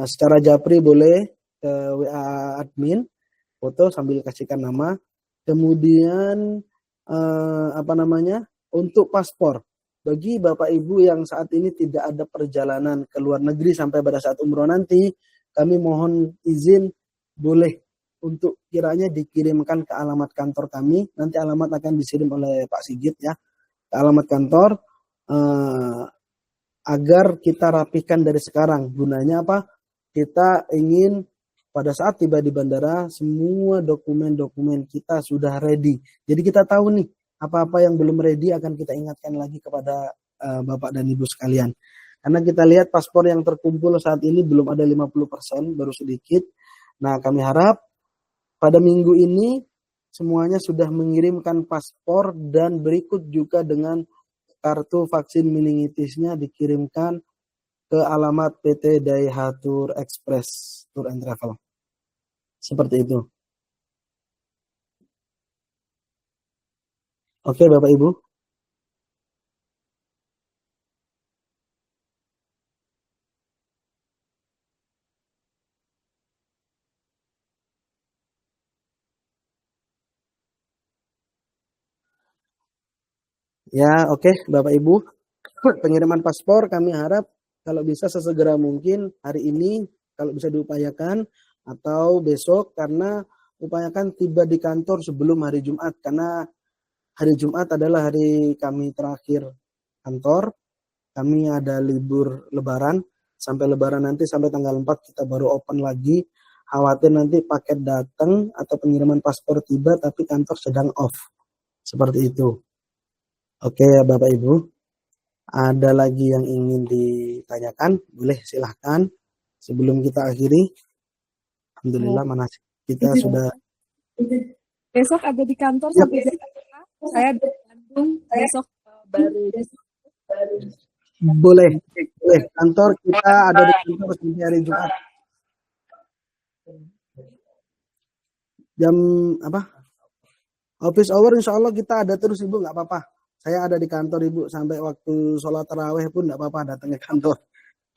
secara japri boleh ke WA admin foto sambil kasihkan nama. Kemudian untuk paspor bagi Bapak Ibu yang saat ini tidak ada perjalanan ke luar negeri sampai pada saat umroh nanti, kami mohon izin boleh untuk kiranya dikirimkan ke alamat kantor kami. Nanti alamat akan dikirim oleh Pak Sigit ya ke alamat kantor agar kita rapikan dari sekarang. Gunanya apa? Kita ingin pada saat tiba di bandara semua dokumen-dokumen kita sudah ready. Jadi kita tahu nih apa-apa yang belum ready akan kita ingatkan lagi kepada Bapak dan Ibu sekalian. Karena kita lihat paspor yang terkumpul saat ini belum ada 50%, baru sedikit. Nah, kami harap pada minggu ini semuanya sudah mengirimkan paspor dan berikut juga dengan kartu vaksin meningitisnya dikirimkan ke alamat PT Daihatsu Express Tour and Travel. Seperti itu. Oke, Bapak Ibu. Ya, oke, Bapak Ibu. Pengiriman paspor kami harap kalau bisa sesegera mungkin hari ini kalau bisa diupayakan atau besok karena upayakan tiba di kantor sebelum hari Jumat karena hari Jumat adalah hari kami terakhir kantor. Kami ada libur lebaran sampai lebaran nanti sampai tanggal 4 kita baru open lagi. Khawatir nanti paket datang atau pengiriman paspor tiba tapi kantor sedang off. Seperti itu. Oke ya Bapak Ibu. Ada lagi yang ingin ditanyakan? Boleh silahkan. Sebelum kita akhiri. Alhamdulillah manasik kita sudah. Besok ada di kantor sampai jam 5. Saya di Bandung besok baru. Boleh. Kantor kita ada di kantor sampai hari Jumat. Jam apa? Office hour insya Allah kita ada terus Ibu, nggak apa-apa. Saya ada di kantor Ibu sampai waktu sholat taraweh pun nggak apa-apa datang ke kantor.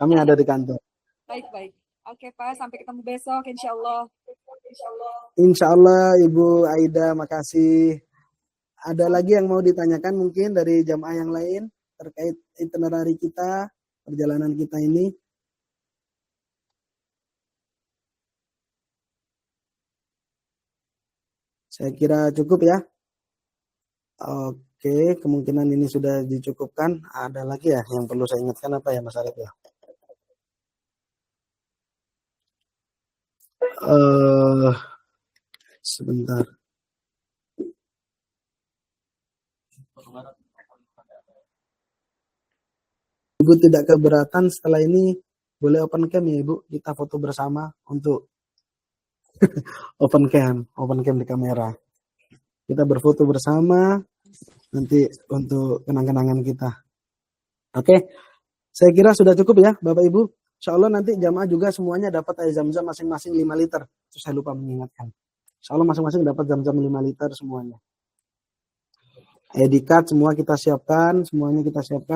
Kami ada di kantor. Baik. Oke Pak, sampai ketemu besok insya Allah. Insya Allah Ibu Aida, makasih. Ada lagi yang mau ditanyakan mungkin dari jamaah yang lain terkait itinerary kita, perjalanan kita ini? Saya kira cukup ya. Oke, kemungkinan ini sudah dicukupkan. Ada lagi ya yang perlu saya ingatkan apa ya Mas Arif ya? Sebentar. Ibu tidak keberatan setelah ini boleh open cam ya Ibu, kita foto bersama untuk open cam di kamera. Kita berfoto bersama nanti untuk kenang-kenangan kita. Oke, saya kira sudah cukup ya Bapak Ibu. Insya Allah nanti jamaah juga semuanya dapat air zam-zam masing-masing 5 liter. Terus saya lupa mengingatkan. Insya Allah masing-masing dapat zam-zam 5 liter semuanya. ID card semua kita siapkan,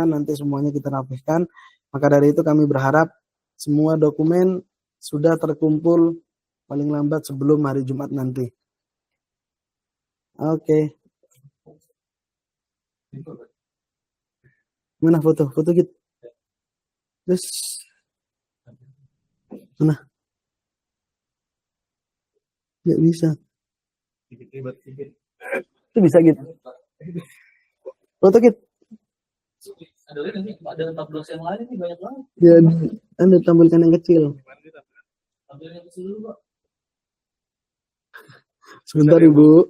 nanti semuanya kita rapihkan. Maka dari itu kami berharap semua dokumen sudah terkumpul paling lambat sebelum hari Jumat nanti. Oke. Mana foto gitu? Terus mana? Nggak bisa. Itu bisa gitu. Foto gitu. Ada 14 yang lain ini banyak banget. Ya, Anda tampilkan yang kecil. Ambil yang kecil dulu, Pak. Sebentar Ibu.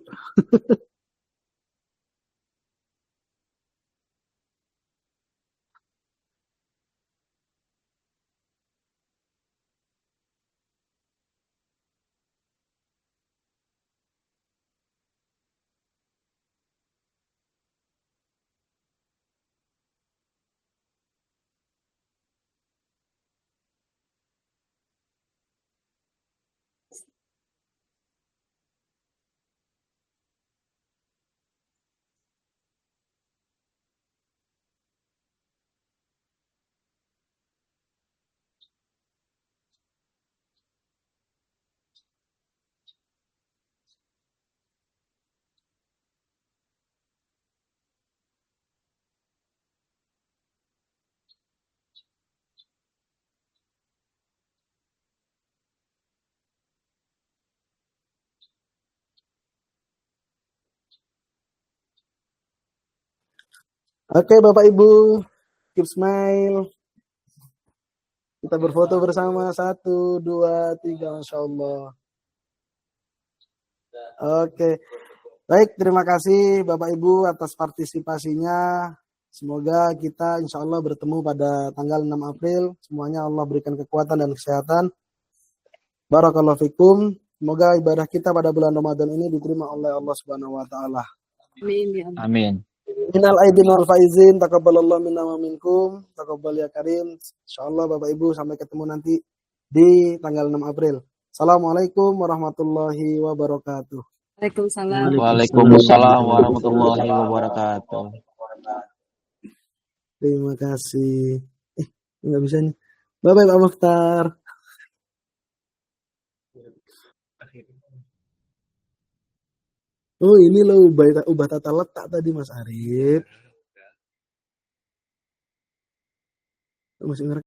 Oke Bapak Ibu, keep smile. Kita berfoto bersama 1, 2, 3, Masya Allah. Oke, baik terima kasih Bapak Ibu atas partisipasinya. Semoga kita insya Allah bertemu pada tanggal 6 April. Semuanya Allah berikan kekuatan dan kesehatan. Barakallahu fikum. Semoga ibadah kita pada bulan Ramadan ini diterima oleh Allah Subhanahu wa taala. Amin ya Allah. Amin. Minal aidin wal faizin, taqabbalallahu minna wa minkum, taqabbal ya karim. Insyaallah Bapak Ibu sampai ketemu nanti di tanggal 6 April. Assalamualaikum warahmatullahi wabarakatuh. Waalaikumsalam. Waalaikumsalam warahmatullahi wabarakatuh. Terima kasih. Nggak bisa nih. Bye-bye Pak Mukhtar. Oh ini loh ubah tata letak tadi Mas Arif. Masih ngerekam.